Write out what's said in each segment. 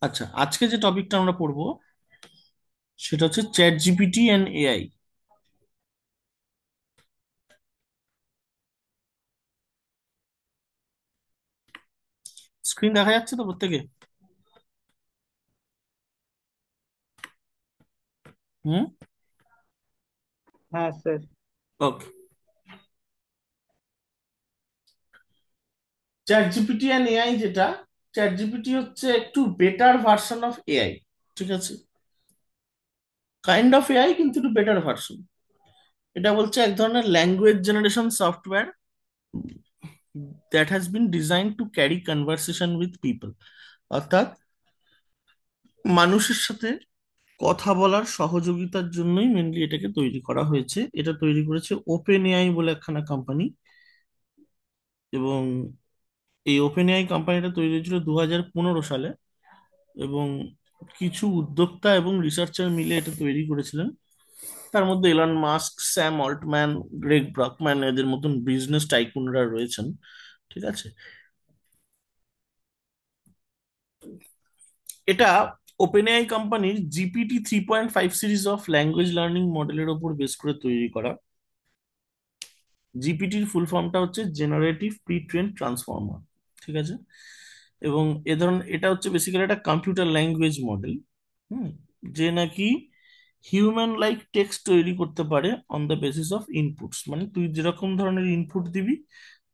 আচ্ছা, আজকে যে টপিকটা আমরা পড়বো সেটা হচ্ছে chat GPT and AI. Screen দেখা যাচ্ছে তো প্রত্যেকে? হুম। হ্যাঁ sir. Okay. Chat GPT and AI যেটা, চ্যাট জিপিটি হচ্ছে একটু বেটার ভার্সন অফ এআই। ঠিক আছে, কাইন্ড অফ এআই কিন্তু একটু বেটার ভার্সন। এটা বলছে এক ধরনের language generation software that has been design to carry conversation with people. অর্থাৎ মানুষের সাথে কথা বলার সহযোগিতার জন্যই মেনলি এটাকে তৈরি করা হয়েছে। এটা তৈরি করেছে ওপেন এআই বলে একখানা কোম্পানি। এবং এই ওপেন এআই কোম্পানিটা তৈরি হয়েছিল 2015 সালে। এবং কিছু উদ্যোক্তা এবং রিসার্চার মিলে এটা তৈরি করেছিলেন। তার মধ্যে Elon Musk, Sam Altman, Greg Brockman, এদের মতন বিজনেস টাইকুনরা রয়েছেন। ঠিক আছে। এটা ওপেন এআই কোম্পানির GPT 3.5 series of language learning মডেলের ওপর বেস করে তৈরি করা। জিপিটির ফুল ফর্মটা হচ্ছে জেনারেটিভ প্রি ট্রেন ট্রান্সফর্মার। ঠিক আছে। এবং এ ধরনের এটা হচ্ছে বেসিক্যালি একটা কম্পিউটার ল্যাঙ্গুয়েজ মডেল। হুম। যে নাকি হিউম্যান লাইক টেক্সট তৈরি করতে পারে on the basis of inputs, মানে তুই যেরকম ধরনের ইনপুট দিবি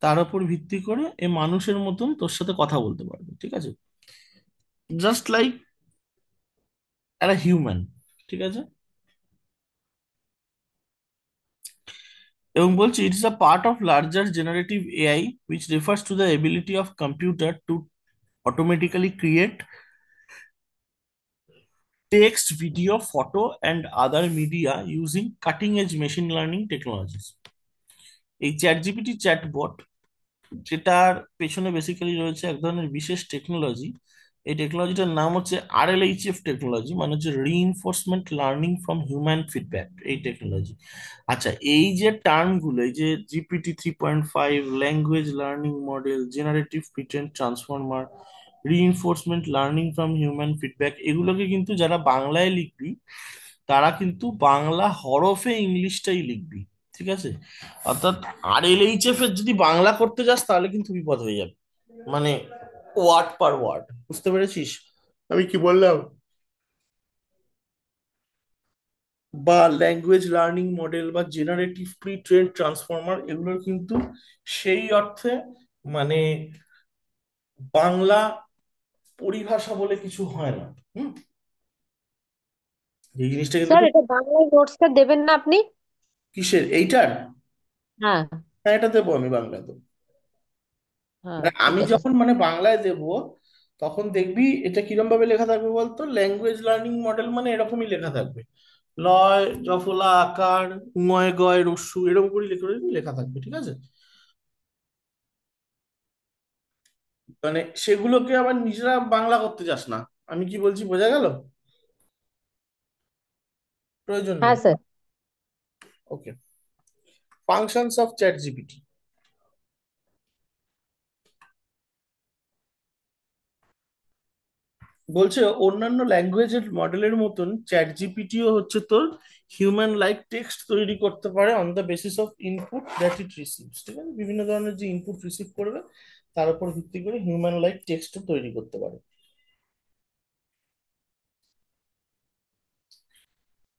তার উপর ভিত্তি করে এ মানুষের মতন তোর সাথে কথা বলতে পারবে। ঠিক আছে, জাস্ট লাইক একটা হিউম্যান। ঠিক আছে। এবং বলছি it is a part of larger generative AI which refers to the ability of computer to automatically create text, video, photo, and other media using cutting edge machine learning technologies. এই chat GPT chatbot, যেটার পেছনে basically রয়েছে এক ধরনের বিশেষ technology. এই টেকনোলজিটার নাম হচ্ছে RLHF টেকনোলজি, মানে হচ্ছে reinforcement learning from human feedback, এই টেকনোলজি। আচ্ছা, এই যে টার্মগুলো, এই যে GPT 3.5, language learning model, generative প্রিটেন্ট transformer, reinforcement learning from human feedback, এগুলোকে কিন্তু যারা বাংলায় লিখবি তারা কিন্তু বাংলা হরফে ইংলিশটাই লিখবি। ঠিক আছে। অর্থাৎ RLHF এর যদি বাংলা করতে যাস তাহলে কিন্তু বিপদ হয়ে যাবে। মানে ওয়ার্ড পার ওয়ার্ড, বুঝতে পেরেছিস আমি কি বললাম? বা ল্যাঙ্গুয়েজ লার্নিং মডেল বা জেনারেটিভ প্রি ট্রেন্ড ট্রান্সফর্মার, এগুলোর কিন্তু সেই অর্থে মানে বাংলা পরিভাষা বলে কিছু হয় না। হুম। এই জিনিসটা কিন্তু স্যার খুব। এটা বাংলায় নোটসটা দেবেন না আপনি? কিসের এইটার? হ্যাঁ। হ্যাঁ, এটা দেবো আমি বাংলায় দেবো। হ্যাঁ মানে ঠিক আমি আছে যখন মানে বাংলায় দেব তখন দেখবি এটা কিরম ভাবে লেখা থাকবে বলতো, ল্যাঙ্গুয়েজ লার্নিং মডেল মানে এরকমই লেখা থাকবে। লয় জফলা আকার, উময় গয় রস্যু, এরকম করে লেখা লেখা থাকবে। ঠিক আছে। মানে সেগুলোকে আবার নিজেরা বাংলা করতে যাস না। আমি কি বলছি বোঝা গেল? প্রয়োজন হ্যাঁ নেই। Sir. Okay. Functions of chat GPT বলছে অন্যান্য ল্যাঙ্গুয়েজের মডেলের মতন চ্যাট জিপিটিও হচ্ছে তোর হিউম্যান লাইক টেক্সট তৈরি করতে পারে on the basis of input that it receives. ঠিক আছে, বিভিন্ন ধরনের যে ইনপুট রিসিভ করবে তার উপর ভিত্তি করে হিউম্যান লাইক টেক্সটও তৈরি করতে পারে।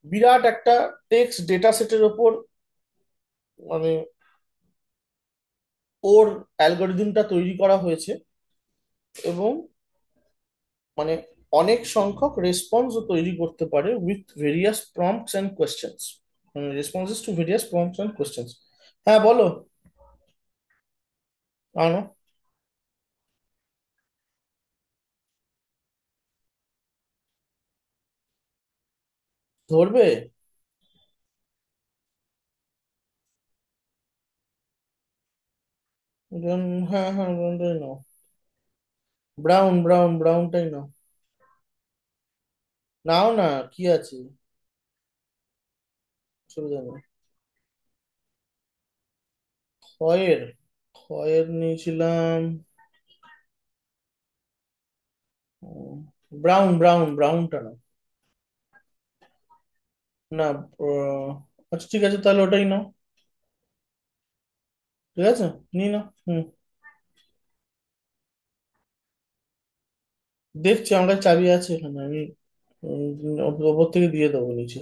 বিরাট একটা টেক্সট ডেটা সেটের ওপর মানে ওর অ্যালগোরিদমটা তৈরি করা হয়েছে। এবং মানে অনেক সংখ্যক রেসপন্সও তৈরি করতে পারে with various prompts and questions, মানে responses to various prompts and questions. হ্যাঁ বলো। আনো। ধরবে? হ্যাঁ হ্যাঁ, ব্রাউনটাই নাও। ব্রাউন ব্রাউন ব্রাউনটাই নাও। নাও না, কি আছে, অসুবিধা নেই। খয়ের, খয়ের নিয়েছিলাম। হুম, ব্রাউন ব্রাউন ব্রাউনটা না। না। আহ, আচ্ছা ঠিক আছে, তাহলে ওটাই নাও। ঠিক আছে, নিয়ে নাও। হুম। দেখছি, আমার কাছে চাবি আছে এখানে, আমি ওপর থেকে দিয়ে দেবো নিচে।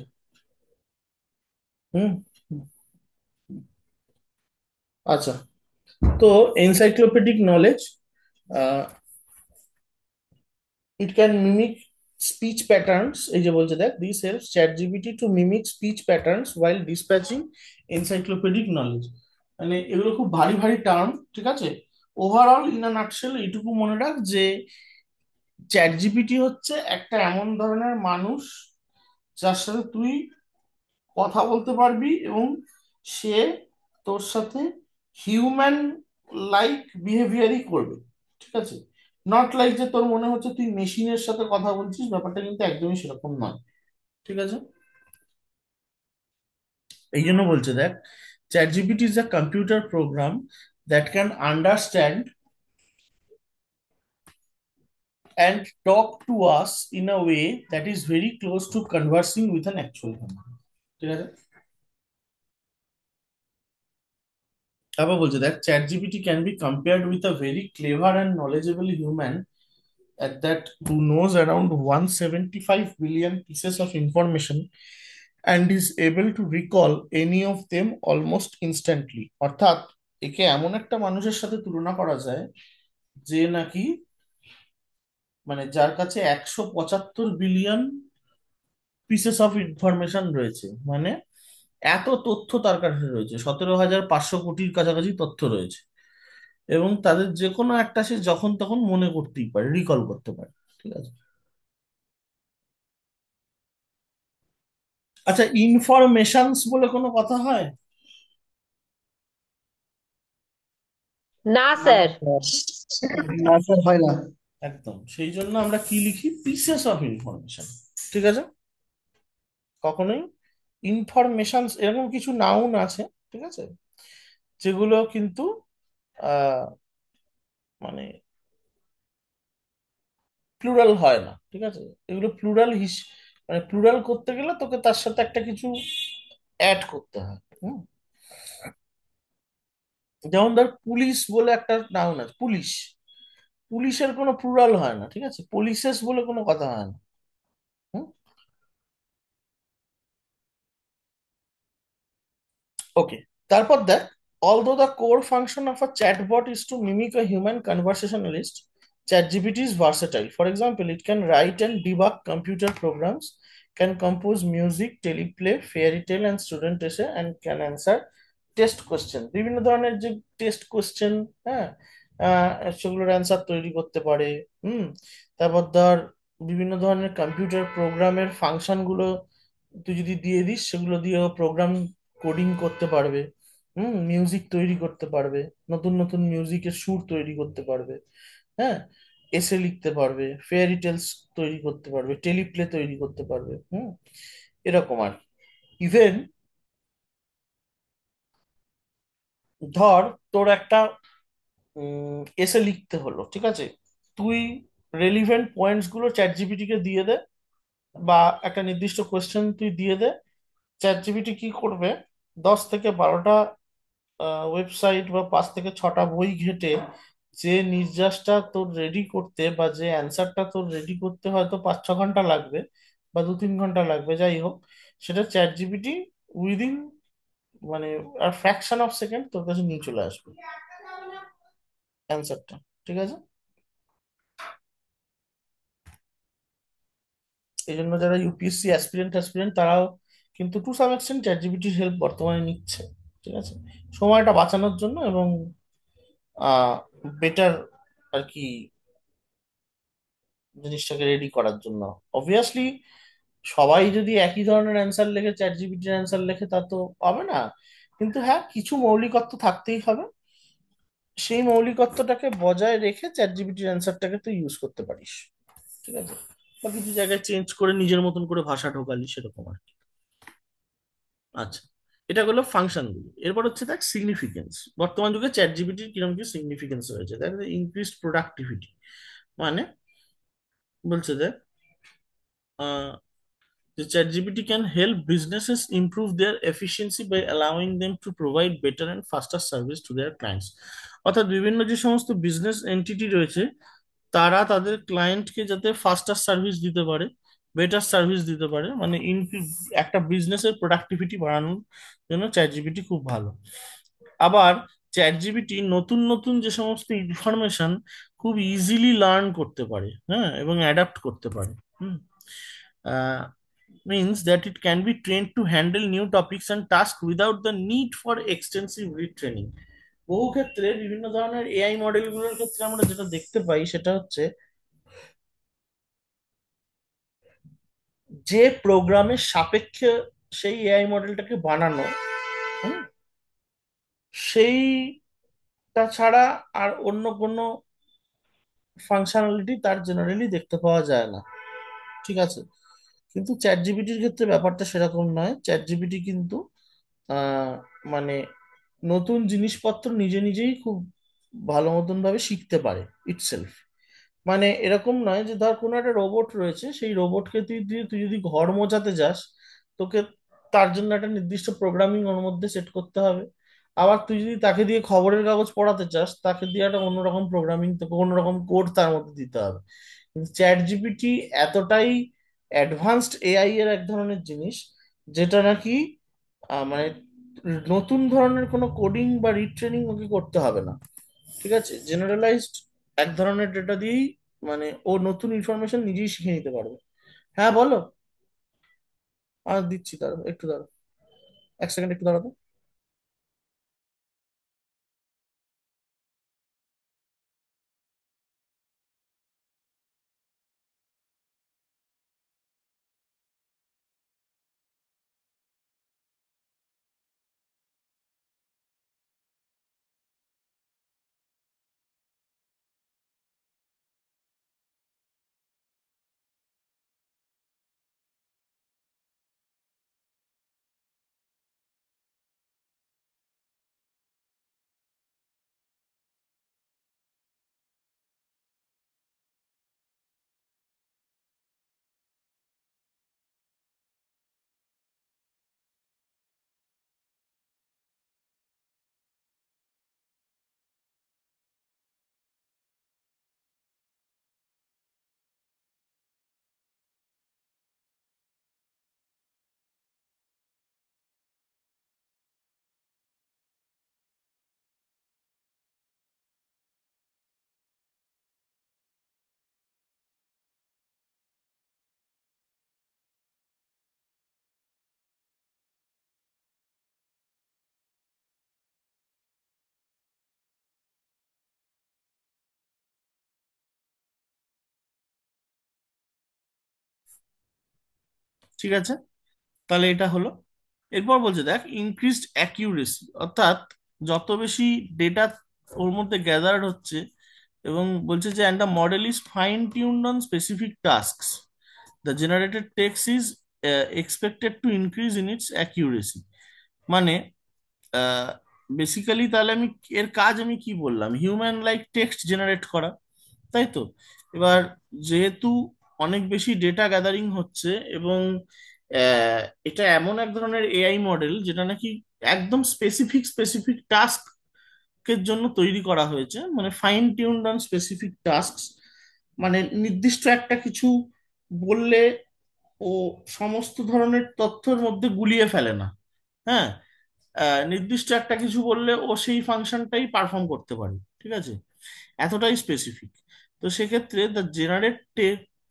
হুম। হুম। আচ্ছা, তো encyclopedic knowledge, it can mimic speech patterns, এই যে বলছে দেখ, this helps chat GPT to mimic speech patterns while dispatching encyclopedic knowledge. মানে এগুলো খুব ভারী ভারী টার্ম, ঠিক আছে। ওভারঅল ইন আ নাটশেল এইটুকু মনে রাখ যে চ্যাট জিপিটি হচ্ছে একটা এমন ধরনের মানুষ যার সাথে তুই কথা বলতে পারবি, এবং সে তোর সাথে হিউম্যান লাইক বিহেভিয়ারই করবে, ঠিক আছে। নট লাইক যে তোর মনে হচ্ছে তুই মেশিনের সাথে কথা বলছিস, ব্যাপারটা কিন্তু একদমই সেরকম নয়, ঠিক আছে। এই জন্য বলছে দেখ, chat GPT is a computer program that can understand and talk to us in a way that is very close to conversing with an actual human, ঠিক আছে। তারপর বলছে দেখ, chat GPT can be compared with a very clever and knowledgeable human at that who knows around 175 billion pieces of information and is able to recall any of them almost instantly। অর্থাৎ একে এমন একটা মানুষের সাথে তুলনা করা যায় যে নাকি, মানে যার কাছে 175 বিলিয়ন পিসেস অফ ইনফরমেশন রয়েছে, মানে এত তথ্য তার কাছে রয়েছে, 17,500 কোটির কাছাকাছি তথ্য রয়েছে, এবং তাদের যে কোনো একটা সে যখন তখন মনে করতেই পারে, রিকল করতে পারে, ঠিক আছে। আচ্ছা, ইনফরমেশনস বলে কোনো কথা হয়? না না স্যার। স্যার, না স্যার, হয় না। একদম, সেই জন্য আমরা কি লিখি, পিসেস অফ ইনফরমেশন, ঠিক আছে। কখনোই ইনফরমেশনস এরকম কিছু নাউন আছে, ঠিক আছে, যেগুলো কিন্তু আহ মানে প্লুরাল হয় না, ঠিক আছে। এগুলো প্লুরাল মানে প্লুরাল করতে গেলে তোকে তার সাথে একটা কিছু অ্যাড করতে হয়। হুম। যেমন ধর, পুলিশ বলে একটা নাউন আছে, পুলিশ। পুলিশের কোনো প্লুরাল হয় না, ঠিক আছে, পুলিশেস বলে কোনো কথা হয় না। হুম। ওকে, তারপর দেখ, although the core function of a chatbot is to mimic a human conversationalist, ChatGPT is versatile. For example, it can write and debug computer programs, can compose music, teleplay, fairy tale, and student essay, and can answer test question, বিভিন্ন ধরনের যে test question, হ্যাঁ, সেগুলোর answer তৈরি করতে পারে। হুম। তারপর ধর, বিভিন্ন ধরনের কম্পিউটার প্রোগ্রামের ফাংশনগুলো তুই যদি দিয়ে দিস, সেগুলো দিয়ে প্রোগ্রাম কোডিং করতে পারবে। হুম, মিউজিক তৈরি করতে পারবে, নতুন নতুন মিউজিকের সুর তৈরি করতে পারবে, হ্যাঁ, এসে লিখতে পারবে, ফেয়ারি টেলস তৈরি করতে পারবে, টেলিপ্লে তৈরি করতে পারবে। হুম, এরকম আর। ইভেন ধর, তোর একটা এসে লিখতে হলো, ঠিক আছে, তুই রেলিভেন্ট পয়েন্টস গুলো চ্যাট জিপিটি কে দিয়ে দে, বা একটা নির্দিষ্ট কোয়েশ্চেন তুই দিয়ে দে, চ্যাট জিপিটি কি করবে, 10 থেকে 12টা ওয়েবসাইট বা 5 থেকে 6টা বই ঘেটে যে নির্যাসটা তোর রেডি করতে, বা যে অ্যান্সারটা তোর রেডি করতে হয়তো 5-6 ঘন্টা লাগবে, বা 2-3 ঘন্টা লাগবে, যাই হোক, সেটা চ্যাট জিপিটি উইদিন, মানে আর ফ্র্যাকশন অফ সেকেন্ড তোর কাছে নিয়ে চলে আসবে অ্যান্সারটা, ঠিক আছে। এই জন্য যারা ইউপিএসসি অ্যাসপিরেন্ট অ্যাসপিরেন্ট তারাও কিন্তু টু সাম এক্সটেন্ট চ্যাট জিপিটির হেল্প বর্তমানে নিচ্ছে, ঠিক আছে, সময়টা বাঁচানোর জন্য, এবং বেটার আর কি জিনিসটাকে রেডি করার জন্য। অবভিয়াসলি সবাই যদি একই ধরনের অ্যান্সার লেখে, চ্যাট জিপিটির অ্যান্সার লেখে, তা তো হবে না। কিন্তু হ্যাঁ, কিছু মৌলিকত্ব থাকতেই হবে, সেই মৌলিকত্বটাকে বজায় রেখে চ্যাট জিপিটির অ্যান্সারটাকে তুই ইউজ করতে পারিস, ঠিক আছে। বা কিছু জায়গায় চেঞ্জ করে নিজের মতন করে ভাষা ঢোকালি, সেরকম আর কি। আচ্ছা, এটা হলো ফাংশন গুলো। এরপর হচ্ছে দেখ সিগনিফিকেন্স। বর্তমান যুগে চ্যাট জিপিটির কিরকম কি সিগনিফিকেন্স হয়েছে দেখ, ইনক্রিজড প্রোডাক্টিভিটি, মানে বলছে দেখ, the ChatGPT can help businesses improve their efficiency by allowing them to provide better and faster service to their clients. অর্থাৎ বিভিন্ন যে সমস্ত বিজনেস এন্টিটি রয়েছে তারা তাদের ক্লায়েন্টকে যাতে ফাস্টার সার্ভিস দিতে পারে, বেটার সার্ভিস দিতে পারে, মানে একটা বিজনেসের প্রোডাক্টিভিটি বাড়ানোর জন্য চ্যাট জিপিটি খুব ভালো। আবার চ্যাট জিপিটি নতুন নতুন যে সমস্ত ইনফরমেশন খুব ইজিলি লার্ন করতে পারে, হ্যাঁ, এবং অ্যাডাপ্ট করতে পারে। হুম means that it can be trained to handle new topics and tasks without the need for extensive retraining. বহু ক্ষেত্রে বিভিন্ন ধরনের এআই মডেলগুলোর ক্ষেত্রে আমরা যেটা দেখতে পাই সেটা হচ্ছে যে প্রোগ্রামের সাপেক্ষে সেই এআই মডেলটাকে বানানো, হুম, সেইটা ছাড়া আর অন্য কোনো ফাংশনালিটি তার জেনারেলি দেখতে পাওয়া যায় না। ঠিক আছে, কিন্তু চ্যাট জিপিটির ক্ষেত্রে ব্যাপারটা সেরকম নয়। চ্যাট জিপিটি কিন্তু আহ, মানে নতুন জিনিসপত্র নিজে নিজেই খুব ভালো মতন ভাবে শিখতে পারে ইটসেলফ। মানে এরকম নয় যে ধর কোনো একটা রোবট রয়েছে, সেই রোবটকে তুই যদি ঘর মোছাতে যাস, তোকে তার জন্য একটা নির্দিষ্ট প্রোগ্রামিং ওর মধ্যে সেট করতে হবে। আবার তুই যদি তাকে দিয়ে খবরের কাগজ পড়াতে চাস, তাকে দিয়ে একটা অন্যরকম প্রোগ্রামিং, তোকে অন্যরকম কোড তার মধ্যে দিতে হবে। কিন্তু চ্যাট জিপিটি এতটাই অ্যাডভান্সড এআই এর এক ধরনের জিনিস, যেটা নাকি মানে নতুন ধরনের কোনো কোডিং বা রিট্রেনিং ওকে করতে হবে না। ঠিক আছে, জেনারেলাইজড এক ধরনের ডেটা দিয়েই মানে ও নতুন ইনফরমেশন নিজেই শিখে নিতে পারবে। হ্যাঁ বলো। দিচ্ছি, দাঁড়াও একটু, দাঁড়াও 1 সেকেন্ড, একটু দাঁড়াও। ঠিক আছে, তাহলে এটা হলো। এরপর বলছে দেখ ইনক্রিজড অ্যাকিউরেসি, অর্থাৎ যত বেশি ডেটা ওর মধ্যে গ্যাদার্ড হচ্ছে, এবং বলছে যে and the model is fine tuned on specific tasks, the generated text is expected to increase in it's accuracy. মানে বেসিক্যালি তাহলে এর কাজ আমি কি বললাম, হিউম্যান লাইক টেক্সট জেনারেট করা, তাই তো। এবার যেহেতু অনেক বেশি ডেটা গ্যাদারিং হচ্ছে, এবং আহ, এটা এমন এক ধরনের এআই মডেল যেটা নাকি একদম স্পেসিফিক স্পেসিফিক টাস্কের জন্য তৈরি করা হয়েছে, মানে fine tuned on specific task, মানে নির্দিষ্ট একটা কিছু বললে ও সমস্ত ধরনের তথ্যের মধ্যে গুলিয়ে ফেলে না। হ্যাঁ, নির্দিষ্ট একটা কিছু বললে ও সেই ফাংশনটাই পারফর্ম করতে পারে। ঠিক আছে, এতটাই স্পেসিফিক। তো সেক্ষেত্রে the generate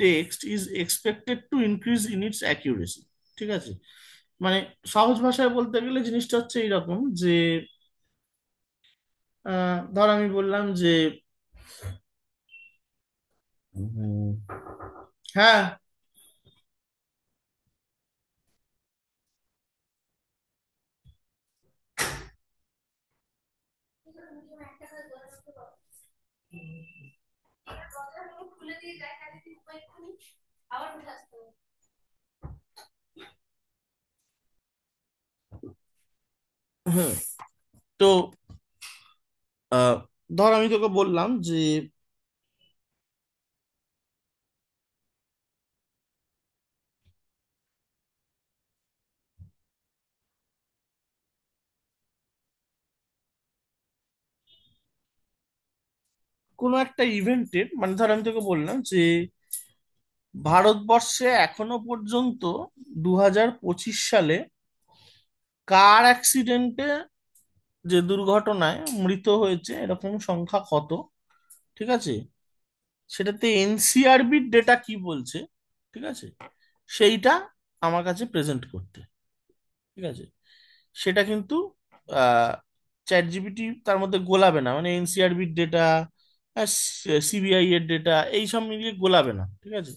text is expected to increase in it's accuracy. ঠিক আছে, মানে সহজ ভাষায় বলতে গেলে জিনিসটা হচ্ছে এইরকম যে ধর আমি বললাম যে উম, হ্যাঁ, হুম, তো আহ, ধর আমি তোকে বললাম যে কোনো একটা ইভেন্টের, মানে ধর আমি তোকে বললাম যে ভারতবর্ষে এখনো পর্যন্ত 2025 সালে কার অ্যাক্সিডেন্টে, যে দুর্ঘটনায় মৃত হয়েছে এরকম সংখ্যা কত, ঠিক আছে, সেটাতে এনসিআরবির ডেটা কি বলছে, ঠিক আছে, সেইটা আমার কাছে প্রেজেন্ট করতে, ঠিক আছে। সেটা কিন্তু চ্যাট জিপিটি তার মধ্যে গোলাবে না, মানে এনসিআরবির ডেটা, সিবিআই এর ডেটা এইসব মিলিয়ে গোলাবে না, ঠিক আছে।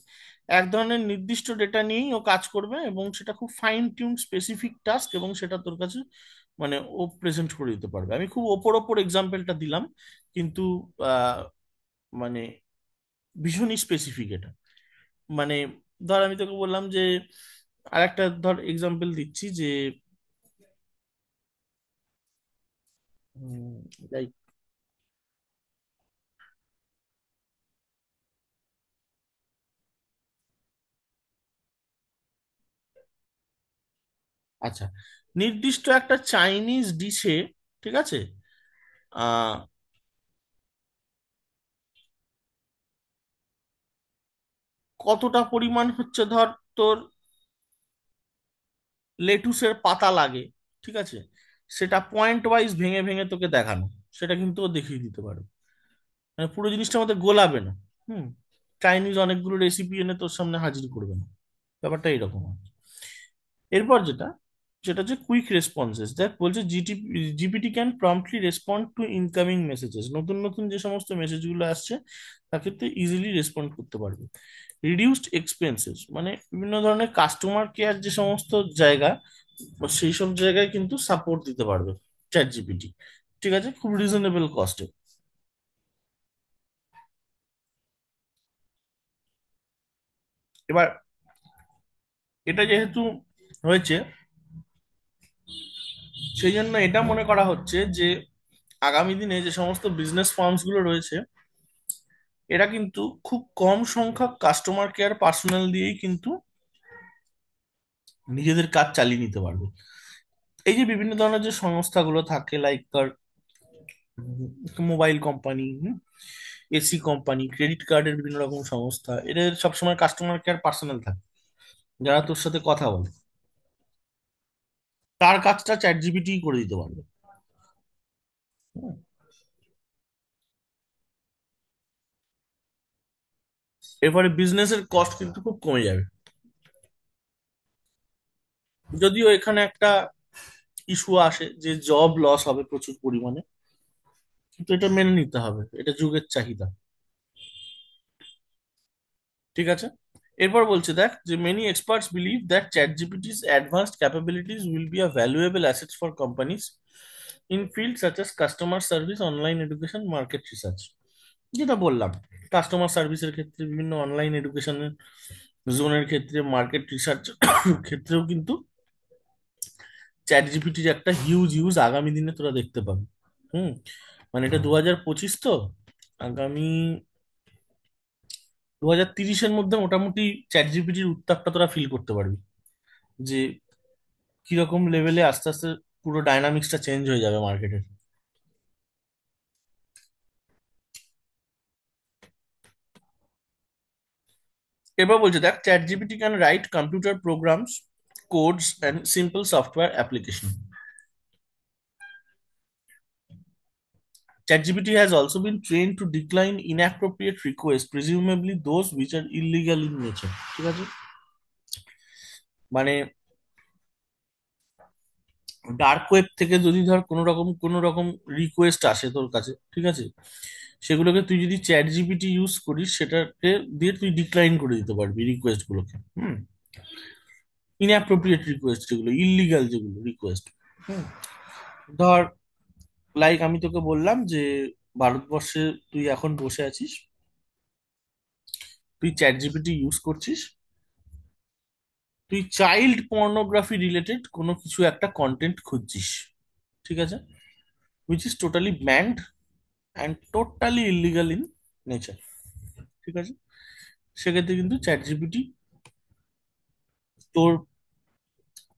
এক ধরনের নির্দিষ্ট ডেটা নিয়েই ও কাজ করবে, এবং সেটা খুব ফাইন টিউন স্পেসিফিক টাস্ক, এবং সেটা তোর কাছে মানে ও প্রেজেন্ট করে দিতে পারবে। আমি খুব ওপর ওপর এক্সাম্পলটা দিলাম, কিন্তু আহ, মানে ভীষণই স্পেসিফিক এটা। মানে ধর আমি তোকে বললাম যে আরেকটা ধর এক্সাম্পল দিচ্ছি যে লাইক, আচ্ছা, নির্দিষ্ট একটা চাইনিজ ডিশে, ঠিক আছে, আহ কতটা পরিমাণ হচ্ছে ধর তোর লেটুসের পাতা লাগে, ঠিক আছে, সেটা পয়েন্ট ওয়াইজ ভেঙে ভেঙে তোকে দেখানো, সেটা কিন্তু ও দেখিয়ে দিতে পারবে। মানে পুরো জিনিসটা আমাদের গোলাবে না। হুম। চাইনিজ অনেকগুলো রেসিপি এনে তোর সামনে হাজির করবে না, ব্যাপারটা এরকম হয়। এরপর যেটা, যেটা হচ্ছে কুইক রেসপন্সেস, দেখ বলছে GPT can promptly respond two incoming messages, নতুন নতুন যে সমস্ত মেসেজগুলো আসছে তাকে তো ইজিলি রেসপন্ড করতে পারবে। রিডিউসড এক্সপেন্সেস, মানে বিভিন্ন ধরনের কাস্টমার কেয়ার যে সমস্ত জায়গা, সেই সব জায়গায় কিন্তু সাপোর্ট দিতে পারবে চ্যাট জিপিটি, ঠিক আছে, খুব রিজনেবল কস্টে। এবার এটা যেহেতু হয়েছে, সেই জন্য এটা মনে করা হচ্ছে যে আগামী দিনে যে সমস্ত বিজনেস ফার্মস গুলো রয়েছে, এরা কিন্তু খুব কম সংখ্যক কাস্টমার কেয়ার পার্সোনাল দিয়েই কিন্তু নিজেদের কাজ চালিয়ে নিতে পারবে। এই যে বিভিন্ন ধরনের যে সংস্থাগুলো থাকে, লাইক ধর mobile company, AC company, credit কার্ডের বিভিন্ন রকম সংস্থা, এদের সবসময় কাস্টমার কেয়ার পার্সোনাল থাকে যারা তোর সাথে কথা বলে, তার কাজটা চ্যাট জিপিটি করে দিতে পারবে। হুম। এরপরে বিজনেসের কস্ট কিন্তু খুব কমে যাবে। যদিও এখানে একটা ইস্যু আসে যে জব লস হবে প্রচুর পরিমাণে, কিন্তু এটা মেনে নিতে হবে, এটা যুগের চাহিদা, ঠিক আছে। এরপর বলছে দেখ যে many experts believe that chat GPT's advanced capabilities will be a valuable assets for companies in field such as customer service, online education, market research. যেটা বললাম, কাস্টমার সার্ভিসের ক্ষেত্রে, বিভিন্ন অনলাইন এডুকেশনের জোনের ক্ষেত্রে, মার্কেট রিসার্চ ক্ষেত্রেও কিন্তু চ্যাট জিপিটির একটা হিউজ ইউজ আগামী দিনে তোরা দেখতে পাবি। হুম। মানে এটা 2025 তো, আগামী 2030-এর মধ্যে মোটামুটি চ্যাট জিপিটির উত্তাপটা তোরা ফিল করতে পারবি, যে কিরকম লেভেলে আস্তে আস্তে পুরো ডাইনামিক্সটা চেঞ্জ হয়ে যাবে মার্কেটের। এবার বলছে দেখ, chat GPT can write computer programs, codes and simple software application. ChatGPT has also been trained to decline inappropriate requests, presumably those which are illegal in nature, ঠিক আছে। মানে ডার্ক ওয়েব থেকে যদি ধর কোনো রকম রিকোয়েস্ট আসে তোর কাছে, ঠিক আছে, সেগুলোকে তুই যদি চ্যাট জিপিটি ইউজ করিস, সেটাকে দিয়ে তুই ডিক্লাইন করে দিতে পারবি রিকোয়েস্ট গুলোকে। হুম। ইনঅ্যাপ্রোপ্রিয়েট রিকোয়েস্ট, যেগুলো ইলিগাল, যেগুলো রিকোয়েস্ট। হুম। ধর লাইক আমি তোকে বললাম যে ভারতবর্ষে তুই এখন বসে আছিস, তুই চ্যাট জিপিটি ইউজ করছিস, তুই চাইল্ড পর্নোগ্রাফি রিলেটেড কোনো কিছু একটা কন্টেন্ট খুঁজছিস, ঠিক আছে, which is totally band and totally illegal in nature, ঠিক আছে। সেক্ষেত্রে কিন্তু চ্যাট জিপিটি তোর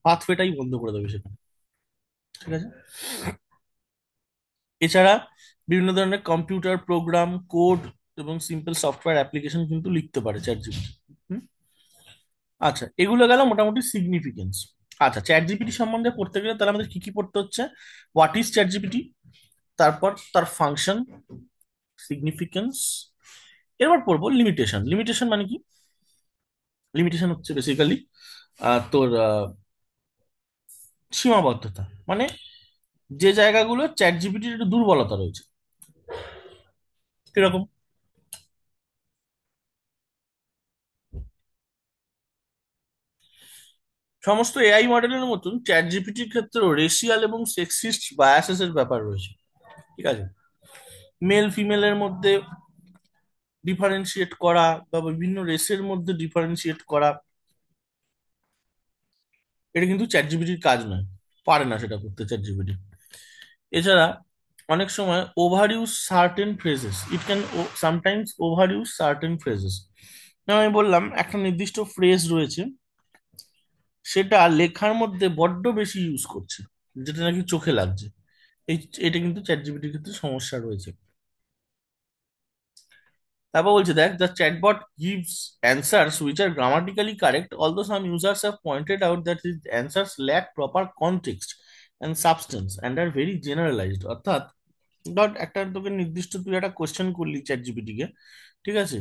পাথওয়েটাই বন্ধ করে দেবে সেখানে, ঠিক আছে। এছাড়া বিভিন্ন ধরনের কম্পিউটার প্রোগ্রাম, কোড এবং সিম্পল সফটওয়্যার অ্যাপ্লিকেশন কিন্তু লিখতে পারে চ্যাট জিপিটি। আচ্ছা, এগুলো গেল মোটামুটি সিগনিফিকেন্স। আচ্ছা, চ্যাট জিপিটি সম্বন্ধে পড়তে গেলে তাহলে আমাদের কি কি পড়তে হচ্ছে? হোয়াট ইজ চ্যাট জিপিটি, তারপর তার ফাংশন, সিগনিফিকেন্স, এরপর পড়বো লিমিটেশন। লিমিটেশন মানে কি? লিমিটেশন হচ্ছে বেসিক্যালি তোর সীমাবদ্ধতা, মানে যে জায়গাগুলো চ্যাট জিপিটির একটু দুর্বলতা রয়েছে। কিরকম? সমস্ত এআই মডেলের মতন চ্যাট জিপিটির ক্ষেত্রেও রেশিয়াল এবং সেক্সিস্ট বায়াসেস এর ব্যাপার রয়েছে। ঠিক আছে, মেল ফিমেলের মধ্যে ডিফারেন্সিয়েট করা বা বিভিন্ন রেসের মধ্যে ডিফারেন্সিয়েট করা, এটা কিন্তু চ্যাট জিপিটির কাজ নয়, পারে না সেটা করতে চ্যাট জিপিটি। এছাড়া অনেক সময় over use certain phrases, it can sometimes over use certain phrases. আমি বললাম একটা নির্দিষ্ট ফ্রেজ রয়েছে, সেটা লেখার মধ্যে বড্ড বেশি ইউজ করছে, যেটা নাকি চোখে লাগছে। এই এটা কিন্তু চ্যাট জিপিটির ক্ষেত্রে সমস্যা রয়েছে। তারপর বলছে দেখ, the chatbot gives answers which are grammatically correct although some users have pointed out that his answers lack proper context and substance and are very generalized. অর্থাৎ ধর একটা তোকে নির্দিষ্ট তুই একটা কোয়েশ্চেন করলি চ্যাট জিপিটিকে, ঠিক আছে,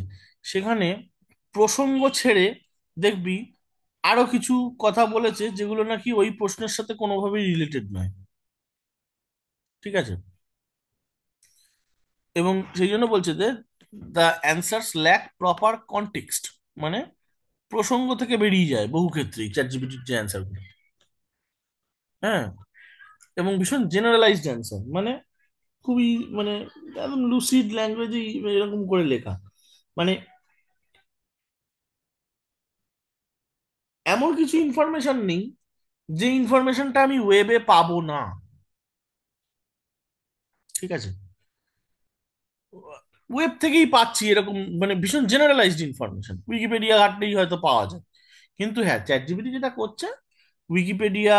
সেখানে প্রসঙ্গ ছেড়ে দেখবি আরো কিছু কথা বলেছে যেগুলো নাকি ওই প্রশ্নের সাথে কোনোভাবেই রিলেটেড নয়। ঠিক আছে, এবং সেই জন্য বলছে যে the answers lack proper context, মানে প্রসঙ্গ থেকে বেরিয়ে যায় বহু ক্ষেত্রেই চ্যাট জিপিটির যে অ্যান্সার গুলো। হ্যাঁ, এবং ভীষণ জেনারেলাইজড অ্যান্সার, মানে খুবই, মানে একদম লুসিড ল্যাঙ্গুয়েজে এরকম করে লেখা, মানে এমন কিছু ইনফরমেশন নেই যে ইনফরমেশনটা আমি ওয়েবে পাবো না। ঠিক আছে, ওয়েব থেকেই পাচ্ছি এরকম, মানে ভীষণ জেনারেলাইজড ইনফরমেশন উইকিপিডিয়া ঘাটলেই হয়তো পাওয়া যায়। কিন্তু হ্যাঁ, চ্যাট জিপিটি যেটা করছে, উইকিপিডিয়া,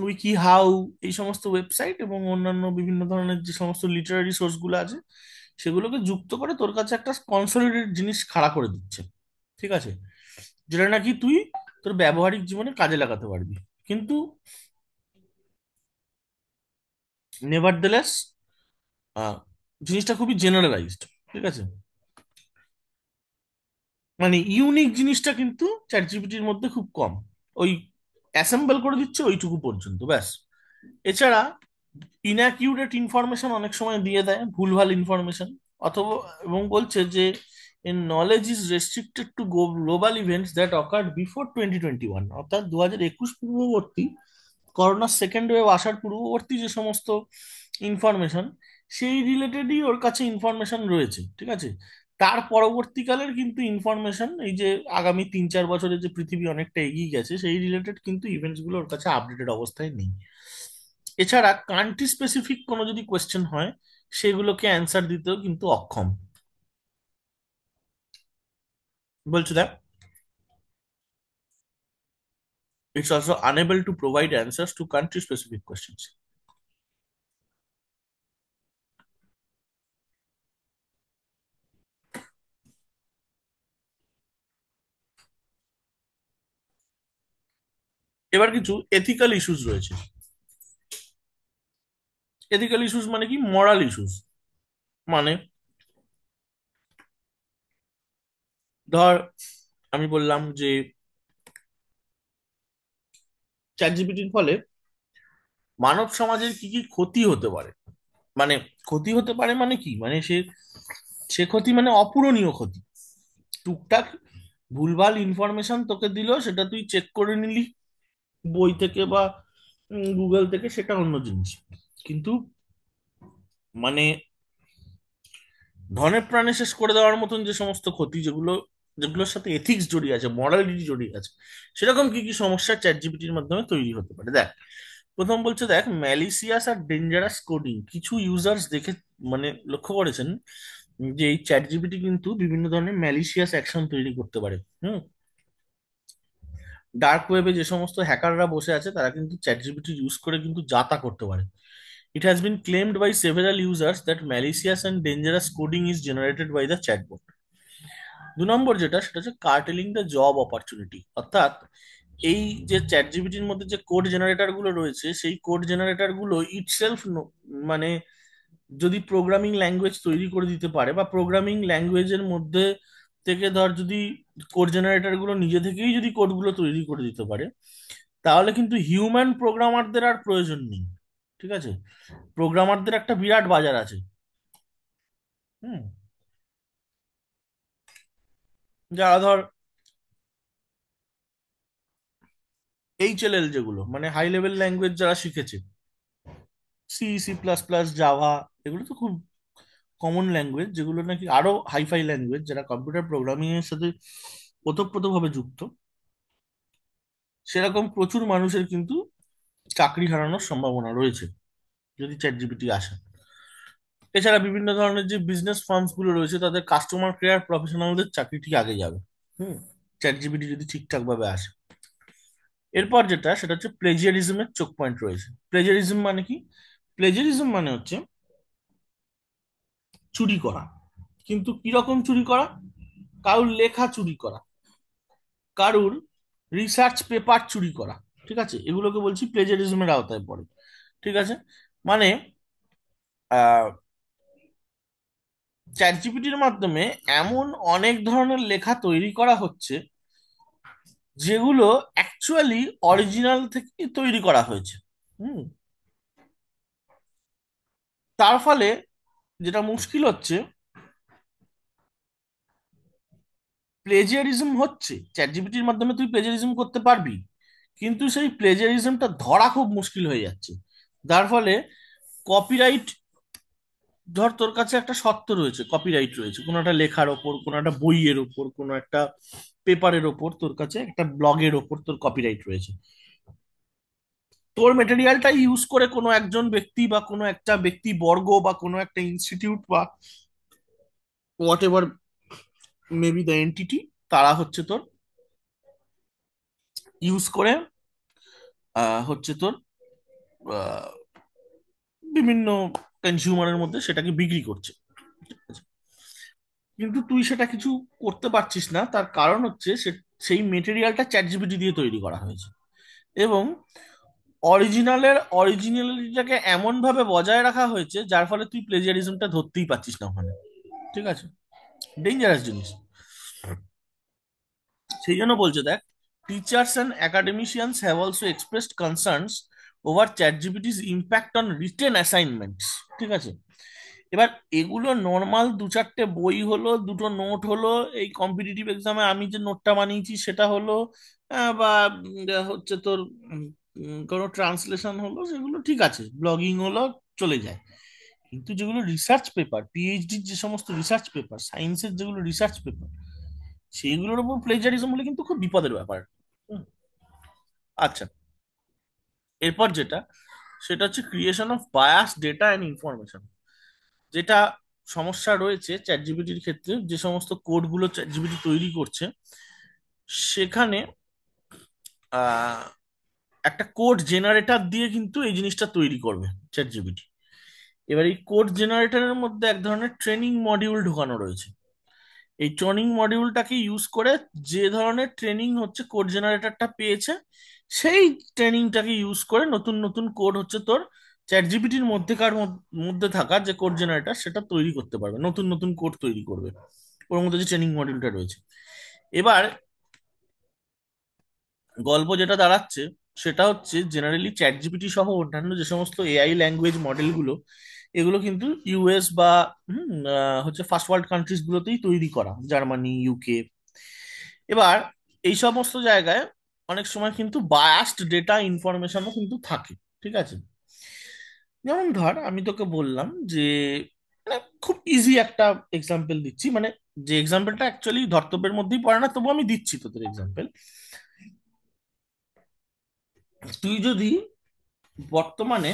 উইকি হাউ, এই সমস্ত ওয়েবসাইট এবং অন্যান্য বিভিন্ন ধরনের যে সমস্ত লিটারারি সোর্স গুলো আছে, সেগুলোকে যুক্ত করে তোর কাছে একটা কনসলিডেটেড জিনিস খাড়া করে দিচ্ছে। ঠিক আছে, যেটা নাকি তুই তোর ব্যবহারিক জীবনে কাজে লাগাতে পারবি। কিন্তু নেভারদলেস জিনিসটা খুবই জেনারেলাইজড। ঠিক আছে, মানে ইউনিক জিনিসটা কিন্তু চ্যাট জিপিটির মধ্যে খুব কম, ওই অ্যাসেম্বল করে দিচ্ছে ওইটুকু পর্যন্ত ব্যাস। এছাড়া ইনঅ্যাকিউরেট ইনফরমেশন অনেক সময় দিয়ে দেয়, ভুলভাল ইনফরমেশন, অথবা এবং বলছে যে এর knowledge is restricted to global events that occurred before 2021, অর্থাৎ 2021 পূর্ববর্তী, করোনার সেকেন্ড ওয়েভ আসার পূর্ববর্তী যে সমস্ত ইনফরমেশন, সেই রিলেটেডই ওর কাছে ইনফরমেশন রয়েছে। ঠিক আছে, তার পরবর্তীকালের কিন্তু ইনফরমেশন, এই যে আগামী 3-4 বছরে যে পৃথিবী অনেকটা এগিয়ে গেছে, সেই রিলেটেড কিন্তু ইভেন্টস গুলো ওর কাছে আপডেটেড অবস্থায় নেই। এছাড়া কান্ট্রি স্পেসিফিক কোনো যদি কোয়েশ্চেন হয়, সেগুলোকে অ্যান্সার দিতেও কিন্তু অক্ষম। বলছো দেখ, it's also unable to provide answers two country specific questions. এবার কিছু এথিক্যাল ইস্যুস রয়েছে। এথিক্যাল ইস্যুস মানে কি? মরাল ইস্যুস। মানে ধর, আমি বললাম যে চ্যাট জিপিটির ফলে মানব সমাজের কি কি ক্ষতি হতে পারে। মানে ক্ষতি হতে পারে মানে কি, মানে সে সে ক্ষতি মানে অপূরণীয় ক্ষতি। টুকটাক ভুলভাল ইনফরমেশন তোকে দিল, সেটা তুই চেক করে নিলি বই থেকে বা গুগল থেকে, সেটা অন্য জিনিস। কিন্তু মানে ধনের প্রাণে শেষ করে দেওয়ার মতন যে সমস্ত ক্ষতি, যেগুলো যেগুলোর সাথে এথিক্স জড়িয়ে আছে, মরালিটি জড়িয়ে আছে, সেরকম কি কি সমস্যা চ্যাট জিপিটির মাধ্যমে তৈরি হতে পারে দেখ। প্রথম বলছে দেখ, ম্যালিসিয়াস আর ডেঞ্জারাস কোডিং। কিছু ইউজার্স দেখে, মানে লক্ষ্য করেছেন যে এই চ্যাট জিপিটি কিন্তু বিভিন্ন ধরনের ম্যালিসিয়াস অ্যাকশন তৈরি করতে পারে। হুম, ডার্ক ওয়েবে যে সমস্ত হ্যাকাররা বসে আছে, তারা কিন্তু চ্যাট জিপিটি ইউজ করে কিন্তু যা তা করতে পারে। It has been claimed by several users that malicious and dangerous coding is generated by the chatbot. 2 নম্বর যেটা সেটা হচ্ছে কার্টেলিং দ্য জব অপরচুনিটি, অর্থাৎ এই যে চ্যাট জিপিটির মধ্যে যে কোড জেনারেটর গুলো রয়েছে সেই কোড জেনারেটর গুলো ইটসেলফ মানে যদি প্রোগ্রামিং ল্যাঙ্গুয়েজ তৈরি করে দিতে পারে বা প্রোগ্রামিং ল্যাঙ্গুয়েজের মধ্যে থেকে ধর যদি কোড জেনারেটর গুলো নিজে থেকেই যদি কোডগুলো তৈরি করে দিতে পারে, তাহলে কিন্তু হিউম্যান প্রোগ্রামারদের আর প্রয়োজন নেই। ঠিক আছে, প্রোগ্রামারদের একটা বিরাট বাজার আছে। হুম, যারা ধর HLL যেগুলো মানে হাই লেভেল ল্যাঙ্গুয়েজ যারা শিখেছে, C++, জাভা, এগুলো তো খুব কমন ল্যাঙ্গুয়েজ, যেগুলো নাকি আরো হাইফাই ল্যাঙ্গুয়েজ, যারা কম্পিউটার প্রোগ্রামিং এর সাথে ওতপ্রোতভাবে যুক্ত, সেরকম প্রচুর মানুষের কিন্তু চাকরি হারানোর সম্ভাবনা রয়েছে যদি চ্যাট জিপিটি আসে। এছাড়া বিভিন্ন ধরনের যে বিজনেস ফার্মস গুলো রয়েছে তাদের কাস্টমার কেয়ার প্রফেশনালদের চাকরি ঠিক আগে যাবে। হুম, চ্যাট জিপিটি যদি ঠিকঠাক ভাবে আসে। এরপর যেটা সেটা হচ্ছে প্লেজিয়ারিজমের চোখ পয়েন্ট রয়েছে। প্লেজিয়ারিজম মানে কি? প্লেজিয়ারিজম মানে হচ্ছে চুরি করা। কিন্তু কিরকম চুরি করা? কারুর লেখা চুরি করা, কারুর রিসার্চ পেপার চুরি করা। ঠিক আছে, এগুলোকে বলছি প্লেজারিজমের আওতায় পড়ে। ঠিক আছে, মানে চ্যাট জিপিটির মাধ্যমে এমন অনেক ধরনের লেখা তৈরি করা হচ্ছে যেগুলো অ্যাকচুয়ালি অরিজিনাল থেকে তৈরি করা হয়েছে। হুম, তার ফলে যেটা মুশকিল হচ্ছে, প্লেজিয়ারিজম হচ্ছে চ্যাট জিপিটির মাধ্যমে তুই প্লেজিয়ারিজম করতে পারবি, কিন্তু সেই প্লেজিয়ারিজমটা ধরা খুব মুশকিল হয়ে যাচ্ছে। যার ফলে কপিরাইট, ধর তোর কাছে একটা সত্ত্ব রয়েছে, কপিরাইট রয়েছে কোনো একটা লেখার ওপর, কোনো একটা বইয়ের ওপর, কোনো একটা পেপারের ওপর, তোর কাছে একটা ব্লগের ওপর তোর কপিরাইট রয়েছে। তোর মেটেরিয়ালটা ইউজ করে কোনো একজন ব্যক্তি বা কোনো একটা ব্যক্তি বর্গ বা কোনো একটা ইনস্টিটিউট বা what ever maybe the entity, তারা হচ্ছে তোর ইউজ করে হচ্ছে তোর আহ, বিভিন্ন কনজিউমারের মধ্যে সেটাকে বিক্রি করছে। কিন্তু তুই সেটা কিছু করতে পারছিস না, তার কারণ হচ্ছে সেই মেটেরিয়ালটা চ্যাট জিপিটি দিয়ে তৈরি করা হয়েছে, এবং অরিজিনালিটিটাকে এমন ভাবে বজায় রাখা হয়েছে যার ফলে তুই প্লেজিয়ারিজমটা ধরতেই পারছিস না ওখানে। ঠিক আছে, ডেঞ্জারাস জিনিস। সেই জন্য বলছে দেখ, teachers and academicians have also expressed concerns over chat GPT's impact on written assignments. ঠিক আছে, এবার এগুলো নর্মাল 2-4টে বই হলো, দুটো নোট হলো, এই কম্পিটিটিভ এক্সামে আমি যে নোটটা বানিয়েছি সেটা হলো, বা হচ্ছে তোর কোনো ট্রান্সলেশন হলো, সেগুলো ঠিক আছে, ব্লগিং হলো, চলে যায়। কিন্তু যেগুলো রিসার্চ পেপার, পিএইচডির যে সমস্ত রিসার্চ পেপার, সায়েন্সের যেগুলো রিসার্চ পেপার, সেইগুলোর উপর প্লেজারিজম হলে কিন্তু খুব বিপদের ব্যাপার। হুম, আচ্ছা, এরপর যেটা সেটা হচ্ছে creation of bias data and information. যেটা সমস্যা রয়েছে চ্যাট জিপিটির ক্ষেত্রে, যে সমস্ত কোডগুলো চ্যাট জিপিটি তৈরি করছে সেখানে আহ, একটা কোড জেনারেটর দিয়ে কিন্তু এই জিনিসটা তৈরি করবে চ্যাট জিপিটি। এবার এই কোড জেনারেটরের মধ্যে এক ধরনের ট্রেনিং মডিউল ঢোকানো রয়েছে। এই ট্রেনিং মডিউলটাকে ইউজ করে যে ধরনের ট্রেনিং হচ্ছে কোড জেনারেটরটা পেয়েছে, সেই ট্রেনিংটাকে ইউজ করে নতুন নতুন কোড হচ্ছে তোর চ্যাট জিপিটির মধ্যেকার মধ্যে থাকা যে কোড জেনারেটর সেটা তৈরি করতে পারবে, নতুন নতুন কোড তৈরি করবে ওর মধ্যে যে ট্রেনিং মডিউলটা রয়েছে। এবার গল্প যেটা দাঁড়াচ্ছে সেটা হচ্ছে জেনারেলি চ্যাট জিপিটি সহ অন্যান্য যে সমস্ত এআই ল্যাঙ্গুয়েজ মডেলগুলো, এগুলো কিন্তু ইউএস বা হচ্ছে ফার্স্ট ওয়ার্ল্ড কান্ট্রিজ গুলোতেই তৈরি করা, জার্মানি, ইউকে। এবার এই সমস্ত জায়গায় অনেক সময় কিন্তু বায়াসড ডেটা ইনফরমেশনও কিন্তু থাকে। ঠিক আছে, যেমন ধর আমি তোকে বললাম যে, মানে খুব ইজি একটা এক্সাম্পল দিচ্ছি, মানে যে এক্সাম্পলটা অ্যাকচুয়ালি ধর্তব্যের মধ্যেই পড়ে না, তবু আমি দিচ্ছি তোদের এক্সাম্পল। তুই যদি বর্তমানে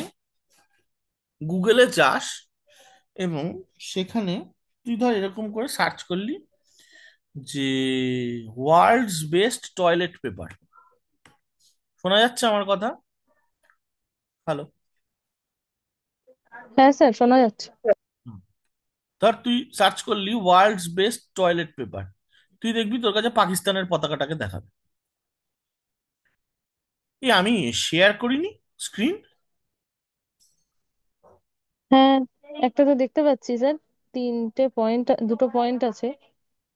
গুগলে যাস এবং সেখানে তুই ধর এরকম করে সার্চ করলি যে ওয়ার্ল্ডস বেস্ট টয়লেট পেপার, শোনা যাচ্ছে আমার কথা? হ্যালো? হ্যাঁ স্যার, শোনা যাচ্ছে। হুম। ধর তুই সার্চ করলি ওয়ার্ল্ডস বেস্ট টয়লেট পেপার, তুই দেখবি তোর কাছে পাকিস্তানের পতাকাটাকে দেখাবে। এই আমি শেয়ার করিনি স্ক্রিন। হ্যাঁ, একটা তো দেখতে পাচ্ছি স্যার। তিনটে পয়েন্ট, দুটো পয়েন্ট আছে।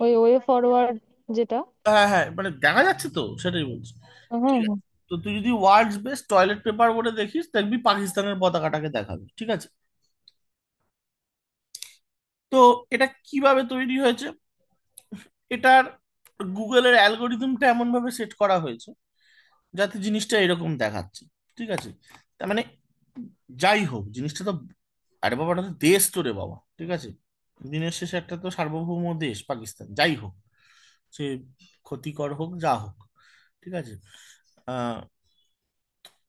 ওই ওয়ে ফরওয়ার্ড যেটা। হ্যাঁ হ্যাঁ, মানে দেখা যাচ্ছে তো, সেটাই বলছি। হ্যাঁ ঠিক হ্যাঁ। আছে, তো তুই যদি ওয়ার্ল্ডস বেস্ট টয়লেট পেপার বলে দেখিস দেখবি পাকিস্তানের পতাকাটাকে দেখাবে, ঠিক আছে। তো এটা কিভাবে তৈরি হয়েছে? এটার গুগলের অ্যালগোরিদমটা এমন ভাবে সেট করা হয়েছে যাতে জিনিসটা এরকম দেখাচ্ছে, ঠিক আছে। তার মানে যাই হোক, জিনিসটা তো, আরে বাবা ওটা তো দেশ তো রে বাবা, ঠিক আছে। দিনের শেষে একটা তো সার্বভৌম দেশ পাকিস্তান, যাই হোক, সে ক্ষতিকর হোক যা হোক, ঠিক আছে। আহ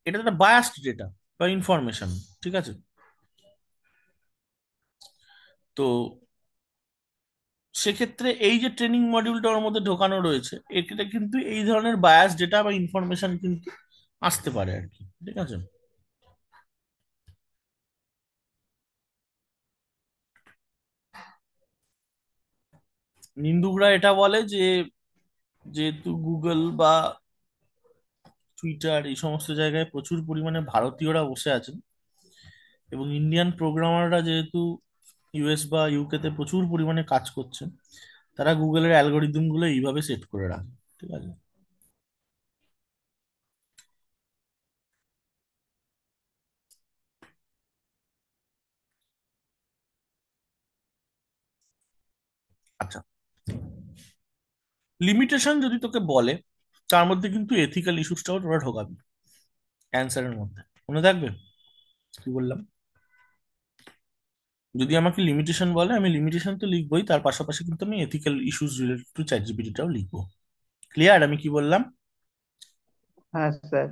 এটা তো একটা বায়াসড ডেটা বা ইনফরমেশন, ঠিক আছে। তো সেক্ষেত্রে এই যে ট্রেনিং মডিউলটা ওর মধ্যে ঢোকানো রয়েছে, এটা কিন্তু এই ধরনের বায়াস ডেটা বা ইনফরমেশন কিন্তু আসতে পারে আর কি, ঠিক আছে। নিন্দুকরা এটা বলে যে যেহেতু গুগল বা টুইটার এই সমস্ত জায়গায় প্রচুর পরিমাণে ভারতীয়রা বসে আছেন, এবং ইন্ডিয়ান প্রোগ্রামাররা যেহেতু ইউএস বা ইউকে তে প্রচুর পরিমাণে কাজ করছেন, তারা গুগলের অ্যালগোরিদম গুলো এইভাবে সেট করে রাখে, ঠিক আছে। আচ্ছা, লিমিটেশন যদি তোকে বলে, তার মধ্যে কিন্তু এথিক্যাল ইস্যুসটাও তোরা ঢোকাবি অ্যান্সারের মধ্যে, মনে থাকবে কি বললাম। যদি আমাকে লিমিটেশন বলে, আমি লিমিটেশন তো লিখবোই, তার পাশাপাশি কিন্তু আমি ethical issues related to chat জিপিটিটাও লিখবো। ক্লিয়ার আমি কি বললাম? হ্যাঁ স্যার।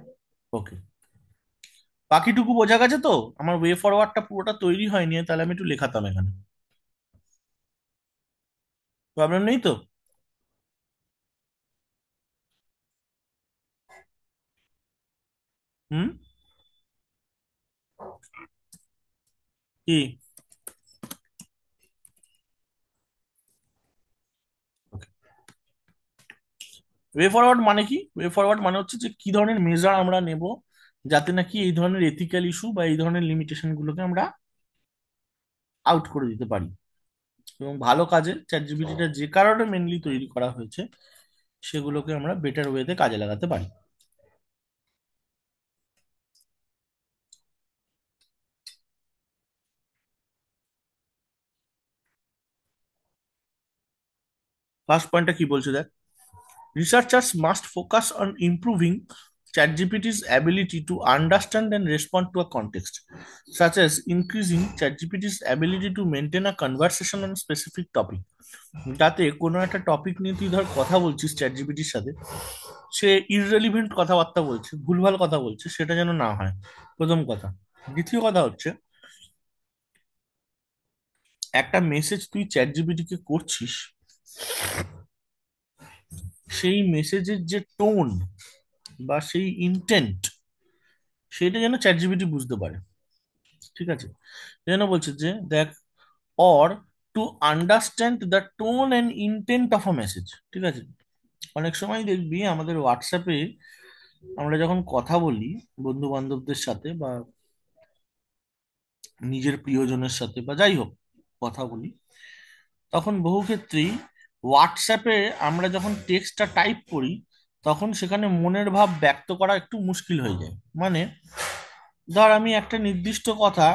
ওকে, বাকিটুকু বোঝা গেছে তো? আমার ওয়ে ফরওয়ার্ডটা পুরোটা তৈরি হয়নি, তাহলে আমি একটু লেখাতাম এখানে, প্রবলেম নেই তো? হুম। কি? ওয়ে ফরওয়ার্ড মানে কি? ওয়ে ফরওয়ার্ড মানে হচ্ছে যে কি ধরনের মেজার আমরা নেব যাতে নাকি এই ধরনের এথিক্যাল ইস্যু বা এই ধরনের লিমিটেশন গুলোকে আমরা আউট করে দিতে পারি। এবং ভালো কাজে চ্যাট জিপিটিটা যে কারণে মেনলি তৈরি করা হয়েছে, সেগুলোকে আমরা বেটার ওয়েতে কাজে লাগাতে পারি। ফার্স্ট পয়েন্টটা কি বলছে দেখ, researchers must focus on improving ChatGPT's ability to understand and respond to a context, such as increasing ChatGPT's ability to maintain a conversation on specific topic. যাতে কোনো একটা টপিক নিয়ে তুই ধর কথা বলছিস চ্যাট জিপিটির সাথে, সে ইররেলিভেন্ট কথাবার্তা বলছে, ভুলভাল কথা বলছে, সেটা যেন না হয়, প্রথম কথা। দ্বিতীয় কথা হচ্ছে, একটা মেসেজ তুই চ্যাট জিপিটিকে করছিস, সেই মেসেজের যে টোন বা সেই ইন্টেন্ট, সেটা যেন চ্যাট জিপিটি বুঝতে পারে, ঠিক আছে। যেন বলছে যে দেখ, or to understand the tone and intent of a message, ঠিক আছে। অনেক সময় দেখবি আমাদের হোয়াটসঅ্যাপে আমরা যখন কথা বলি বন্ধু বান্ধবদের সাথে বা নিজের প্রিয়জনের সাথে বা যাই হোক কথা বলি, তখন বহু ক্ষেত্রেই হোয়াটসঅ্যাপে আমরা যখন টেক্সটটা টাইপ করি, তখন সেখানে মনের ভাব ব্যক্ত করা একটু মুশকিল হয়ে যায়। মানে ধর আমি একটা নির্দিষ্ট কথা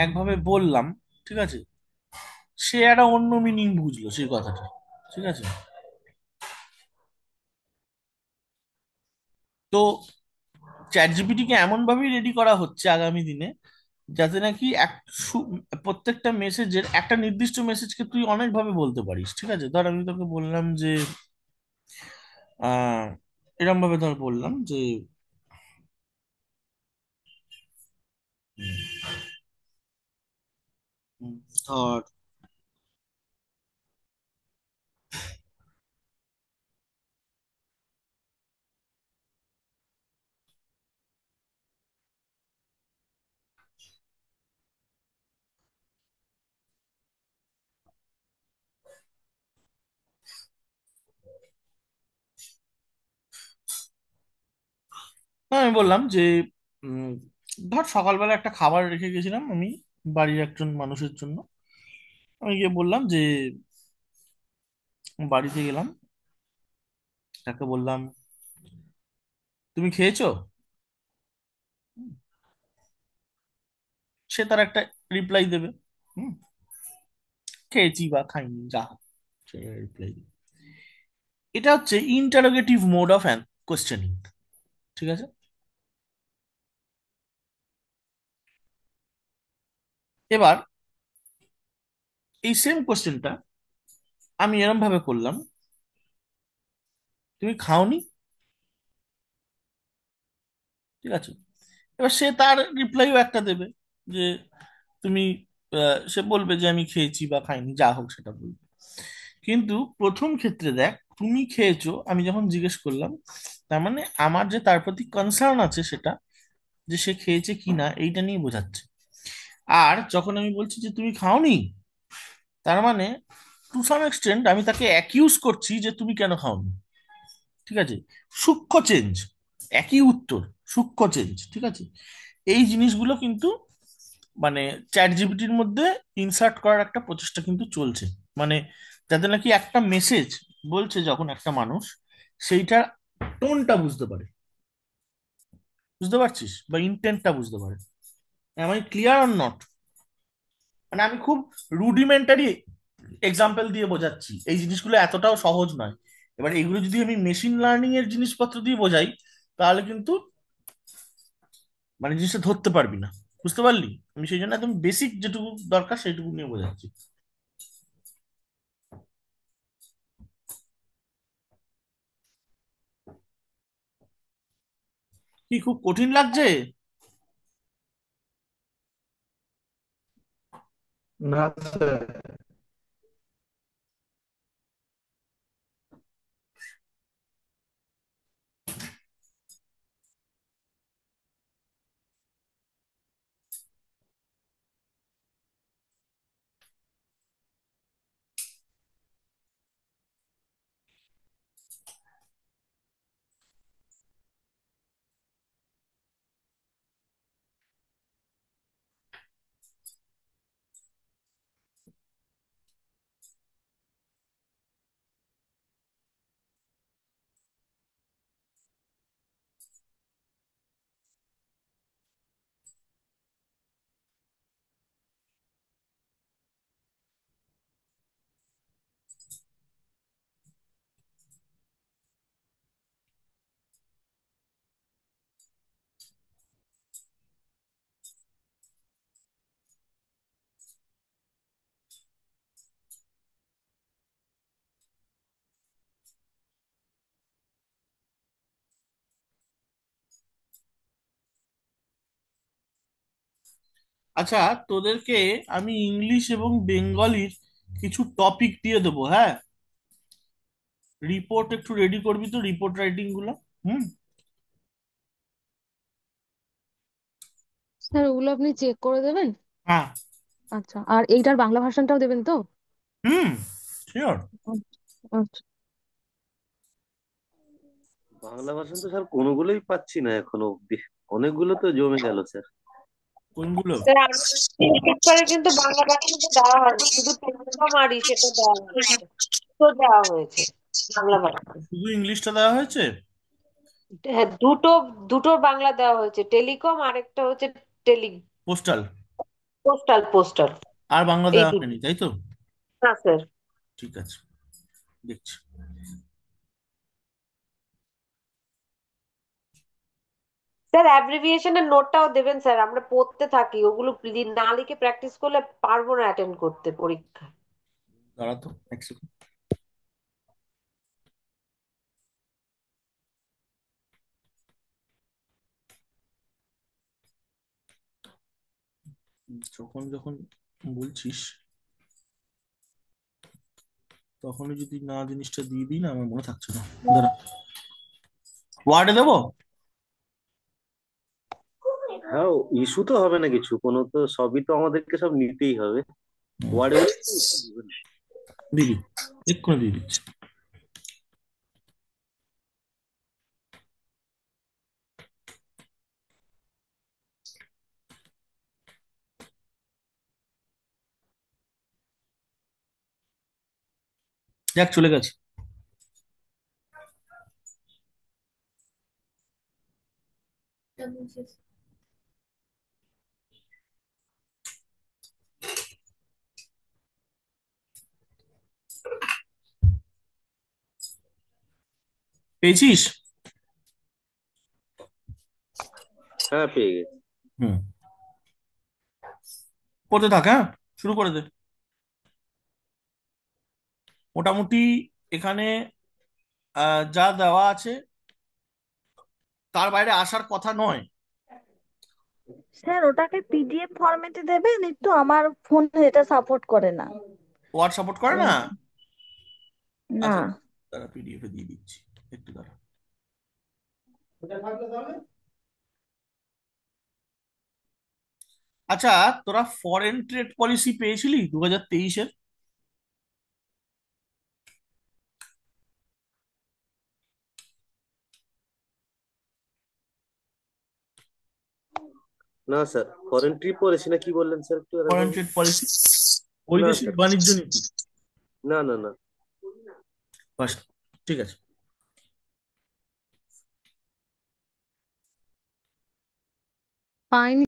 একভাবে বললাম, ঠিক আছে, সে একটা অন্য মিনিং বুঝলো সেই কথাটা, ঠিক আছে। তো চ্যাট জিপিটিকে এমন ভাবেই রেডি করা হচ্ছে আগামী দিনে যাতে নাকি প্রত্যেকটা মেসেজের একটা নির্দিষ্ট মেসেজকে তুই অনেকভাবে বলতে পারিস, ঠিক আছে। ধর আমি তোকে বললাম যে আহ এরম ভাবে ধর বললাম যে উম, ধর আমি বললাম যে উম, ধর সকালবেলা একটা খাবার রেখে গেছিলাম আমি বাড়ির একজন মানুষের জন্য। আমি গিয়ে বললাম যে বাড়িতে গেলাম, তাকে বললাম তুমি খেয়েছো? সে তার একটা রিপ্লাই দেবে। হুম, খেয়েছি বা খাইনি যা হোক, সে রিপ্লাই দেবে। এটা হচ্ছে ইন্টারোগেটিভ মোড অফ কোশ্চেনিং। ঠিক আছে, এবার এই সেম কোশ্চেনটা আমি এরম ভাবে করলাম, তুমি খাওনি? ঠিক আছে, এবার সে তার রিপ্লাইও একটা দেবে যে তুমি সে বলবে যে আমি খেয়েছি বা খাইনি যা হোক সেটা বলবে। কিন্তু প্রথম ক্ষেত্রে দেখ, তুমি খেয়েছো আমি যখন জিজ্ঞেস করলাম, তার মানে আমার যে তার প্রতি কনসার্ন আছে সেটা, যে সে খেয়েছে কি না এইটা নিয়ে বোঝাচ্ছে। আর যখন আমি বলছি যে তুমি খাওনি, তার মানে টু সাম এক্সটেন্ট আমি তাকে অ্যাকিউজ করছি যে তুমি কেন খাওনি। ঠিক আছে, সূক্ষ্ম চেঞ্জ, একই উত্তর, সূক্ষ্ম চেঞ্জ। ঠিক আছে, এই জিনিসগুলো কিন্তু মানে চ্যাট জিপিটির মধ্যে ইনসার্ট করার একটা প্রচেষ্টা কিন্তু চলছে। মানে যাতে নাকি একটা মেসেজ বলছে যখন একটা মানুষ, সেইটার টোনটা বুঝতে পারে, বুঝতে পারছিস, বা ইন্টেন্টটা বুঝতে পারে। আমি ক্লিয়ার অর নট? মানে আমি খুব রুডিমেন্টারি এক্সাম্পল দিয়ে বোঝাচ্ছি, এই জিনিসগুলো এতটাও সহজ নয়। এবার এগুলো যদি আমি মেশিন লার্নিং এর জিনিসপত্র দিয়ে বোঝাই, তাহলে কিন্তু মানে জিনিসটা ধরতে পারবি না। বুঝতে পারলি? আমি সেই জন্য একদম বেসিক যেটুকু দরকার সেইটুকু নিয়ে বোঝাচ্ছি। কি খুব কঠিন লাগছে? না স্যার। আচ্ছা, তোদেরকে আমি ইংলিশ এবং বেঙ্গলির কিছু টপিক দিয়ে দেবো, হ্যাঁ? রিপোর্ট একটু রেডি করবি তো, রিপোর্ট রাইটিং গুলো। হুম। স্যার ওগুলো আপনি চেক করে দেবেন? হ্যাঁ। আচ্ছা, আর এইটার বাংলা ভার্সনটাও দেবেন তো? হুম, শিওর। আচ্ছা। বাংলা ভাষণ তো স্যার কোনোগুলোই পাচ্ছি না এখনো অব্দি। অনেকগুলো তো জমে গেল স্যার। কোনগুলো? স্যার পেপারে কিন্তু বাংলা ভাষাটা দেওয়া হয়নি, শুধু টেলিকম আর সেটা দেওয়া হয়েছে, তো দেওয়া হয়েছে বাংলা ভাষা। শুধু ইংলিশটা দেওয়া হয়েছে? হ্যাঁ, দুটো দুটোর বাংলা দেওয়া হয়েছে, টেলিকম আর একটা হচ্ছে টেলি পোস্টাল। Postal postal. আর বাংলা এই দেওয়া দুটো। হয়নি, তাই তো? হ্যাঁ স্যার। ঠিক আছে, দেখছি। স্যার অ্যাব্রিভিয়েশনের নোটটাও দেবেন স্যার, আমরা পড়তে থাকি, ওগুলো না লিখে প্র্যাকটিস করলে পারবো না অ্যাটেন্ড করতে পরীক্ষা। দাঁড়া তো এক সেকেন্ড। যখন যখন বলছিস তখনই যদি না জিনিসটা দিয়ে দিই না, আমার মনে থাকছে না। দাঁড়া, ওয়ার্ডে দেবো। হ্যাঁ, ইস্যু তো হবে না কিছু, কোনো তো সবই তো আমাদেরকে সব নিতেই হবে। ওয়ার্ডে দিদি, এক্ষুনি দিয়ে দিচ্ছি। যাক, চলে গেছে। পেয়েছিস? হ্যাঁ, পেয়ে গেছি। হুম, পড়তে থাক, হ্যাঁ, শুরু করে দে। মোটামুটি এখানে যা দেওয়া আছে তার বাইরে আসার কথা নয়। স্যার ওটাকে পিডিএফ ফরম্যাটে দেবেন একটু, আমার ফোন এটা সাপোর্ট করে না। ওয়ার্ড সাপোর্ট করে না? না। আচ্ছা, তারা পিডিএফ এ দিয়ে দিচ্ছি, একটু দাঁড়া। আচ্ছা, তোরা ফরেন ট্রেড পলিসি পেয়েছিলি 2023-এর? না স্যার, ফরেন ট্রিপ করেছি না, কি বললেন স্যার একটু ফরেন আরেকবার বলুন। ট্রেড পলিসি, না বৈদেশিক স্যার, বাণিজ্য নীতি। না না না। বাস, ঠিক আছে। পাইনি।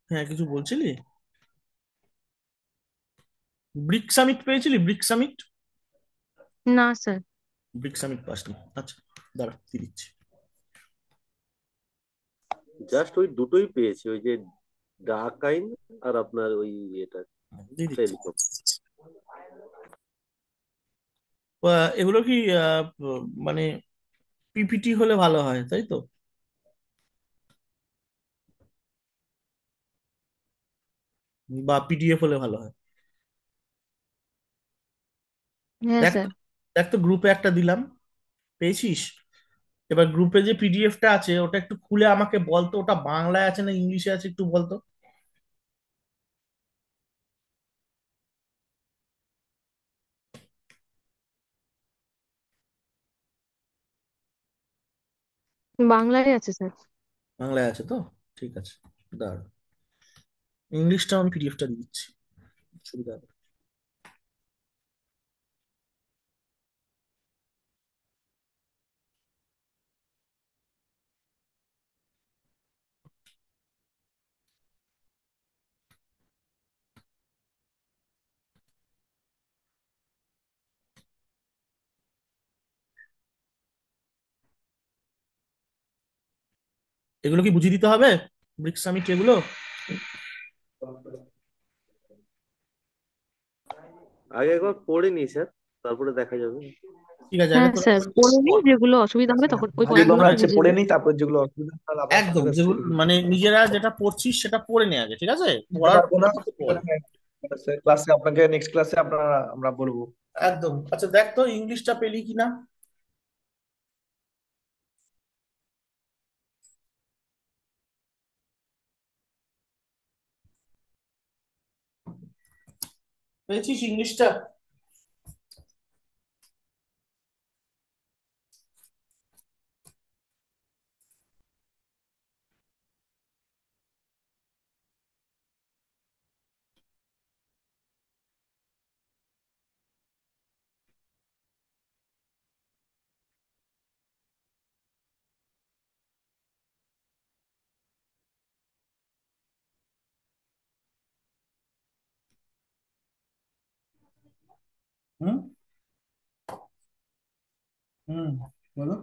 হ্যাঁ, কিছু বলছিলি? ব্রিক সামিট পেয়েছিলি? BRIC summit? না স্যার। ব্রিক সামিট পাসনি? আচ্ছা, দাঁড়া, দিয়ে দিচ্ছি। জাস্ট ওই দুটোই পেয়েছি, ওই যে ডাক আইন আর আপনার ওই এটা দিয়ে দিচ্ছি। টেলিকম। এগুলো কি মানে পিপিটি হলে ভালো হয়, তাই তো? বা পিডিএফ হলে ভালো হয়? হ্যাঁ দেখ স্যার। তো, দেখ তো, গ্রুপে একটা দিলাম, পেয়েছিস? এবার গ্রুপে যে পিডিএফটা আছে ওটা একটু খুলে আমাকে বলতো, ওটা বাংলায় আছে না ইংলিশে আছে, একটু বলতো। বাংলায় আছে স্যার। বাংলায় আছে তো? ঠিক আছে, দাঁড়া, ইংলিশটা আমি পিডিএফটা দিয়ে দিচ্ছি, সুবিধা হবে। এগুলো কি বুঝিয়ে দিতে হবে, ব্রিক্স সামিট এগুলো? আগে একবার পড়ে নি স্যার, তারপরে দেখা যাবে। ঠিক আছে, আগে হ্যাঁ তোরা স্যার, পড়ে নিই, যেগুলো অসুবিধা হবে তখন ওই যেগুলো পয়েন্টগুলো আমরা একটু হচ্ছে বুঝিয়ে পড়ে দেবো। নিই, তারপর যেগুলো অসুবিধা তাহলে আপনার একদম, কাছে যেগুলো মানে নিজেরা যেটা পড়ছিস সেটা পড়ে নে আগে, ঠিক আছে? দিতে পড়ার পারবো পরে না। আমাকে বল। ক্লাসে আপনাকে নেক্সট ক্লাসে আমরা বলবো। একদম। আচ্ছা, দেখ তো ইংলিশটা পেলি কিনা। পেয়েছিস ইংলিশটা? হুম হুম, বলো।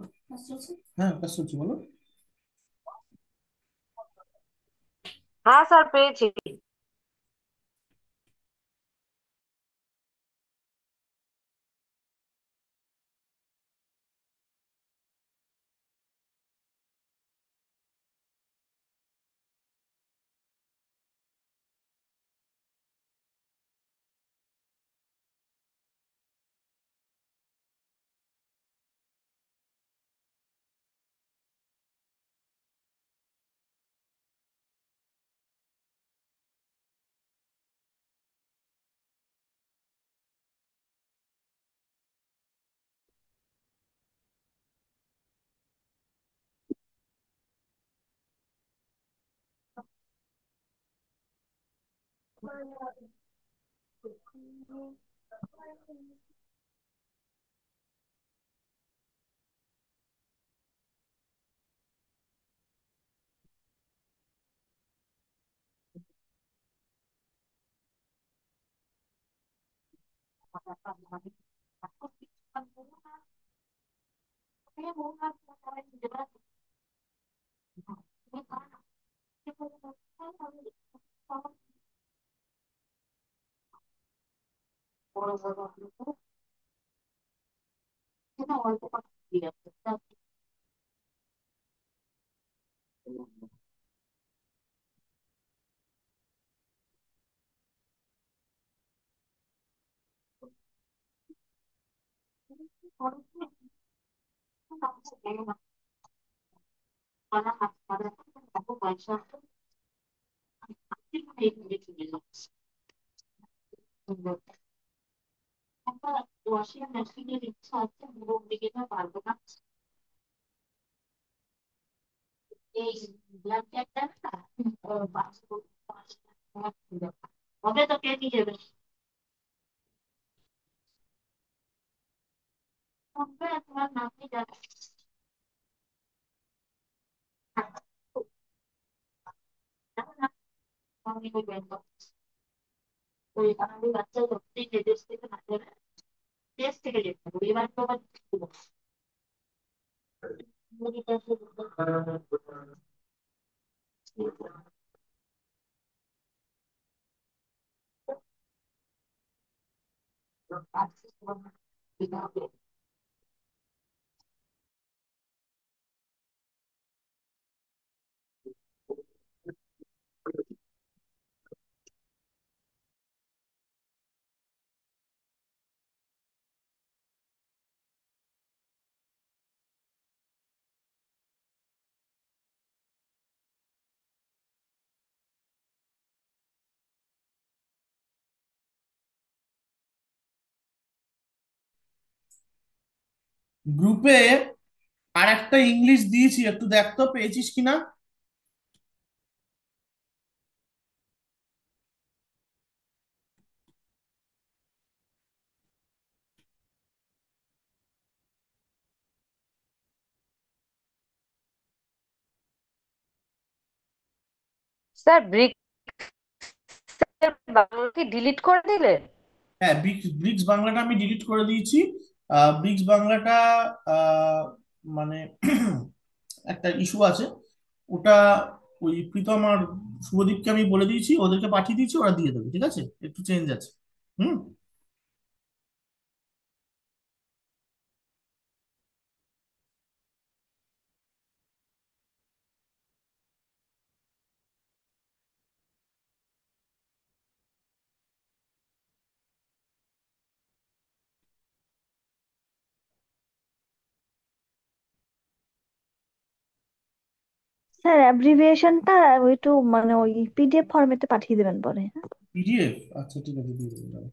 হ্যাঁ, কাজ চলছে, বলো। হ্যাঁ স্যার, পেয়েছি। গ্রুপে আর একটা ইংলিশ দিয়েছি, একটু দেখ তো পেয়েছিস কিনা। স্যার ব্রিক্স বাংলা কি ডিলিট করে দিলেন? হ্যাঁ, ব্রিক্স ব্রিক্স বাংলাটা আমি ডিলিট করে দিয়েছি। ব্রিক্স বাংলাটা আহ, মানে একটা ইস্যু আছে ওটা। ওই প্রীতম আর শুভদীপকে আমি বলে দিয়েছি, ওদেরকে পাঠিয়ে দিয়েছি, ওরা দিয়ে দেবে, ঠিক আছে? একটু চেঞ্জ আছে। হুম। স্যার অ্যাব্রিভিয়েশনটা একটু মানে ওই পিডিএফ ফরম্যাটে পাঠিয়ে দেবেন পরে, হ্যাঁ? পিডিএফ, আচ্ছা ঠিক আছে, দিয়ে দেবো দাঁড়াও।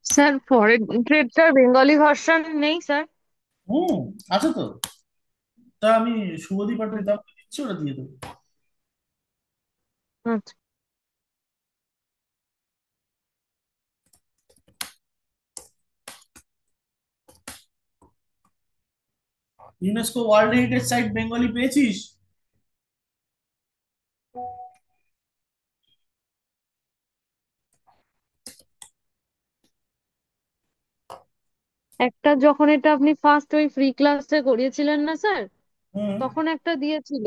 স্যার ফরেন ট্রেডটার বেঙ্গলি ভার্সন নেই স্যার? হুম, আছে তো। তা আমি শুভদীপ আর হুম, প্রীতমকে দিচ্ছি, ওরা দিয়ে দেবে। আচ্ছা। UNESCO world heritage site Bengali পেয়েছিস? একটা যখন এটা আপনি ফার্স্ট ওই ফ্রি ক্লাসে করিয়েছিলেন না স্যার, হুম। তখন একটা দিয়েছিল।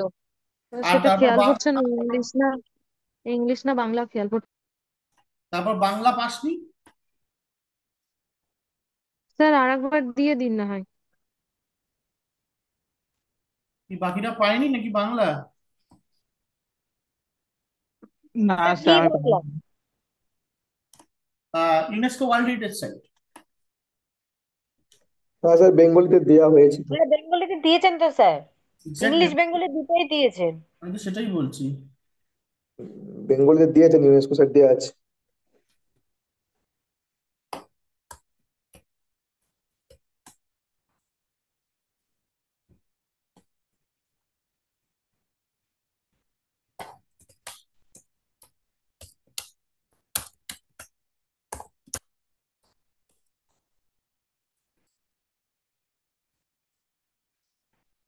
আর সেটা তারপর খেয়াল পড়ছে না, ইংলিশ না বাংলা খেয়াল পড়ছে। তারপর বাংলা পাসনি? স্যার আর একবার দিয়ে দিন না হয়। কি বাকিটা পাইনি নাকি বাংলা? না স্যার স্যার দিয়ে আমি দেখলাম। UNESCO world heritage site. হ্যাঁ স্যার, বেঙ্গলিতে দেওয়া হয়েছে। হ্যাঁ বেঙ্গলিতে দিয়েছেন তো স্যার, এক্স্যাক্টলি, ইংলিশ বেঙ্গলি দুটোই দিয়েছেন। আমি তো সেটাই বলছি। বেঙ্গলিতে দিয়েছেন, ইউনেস্কো স্যার দেওয়া আছে।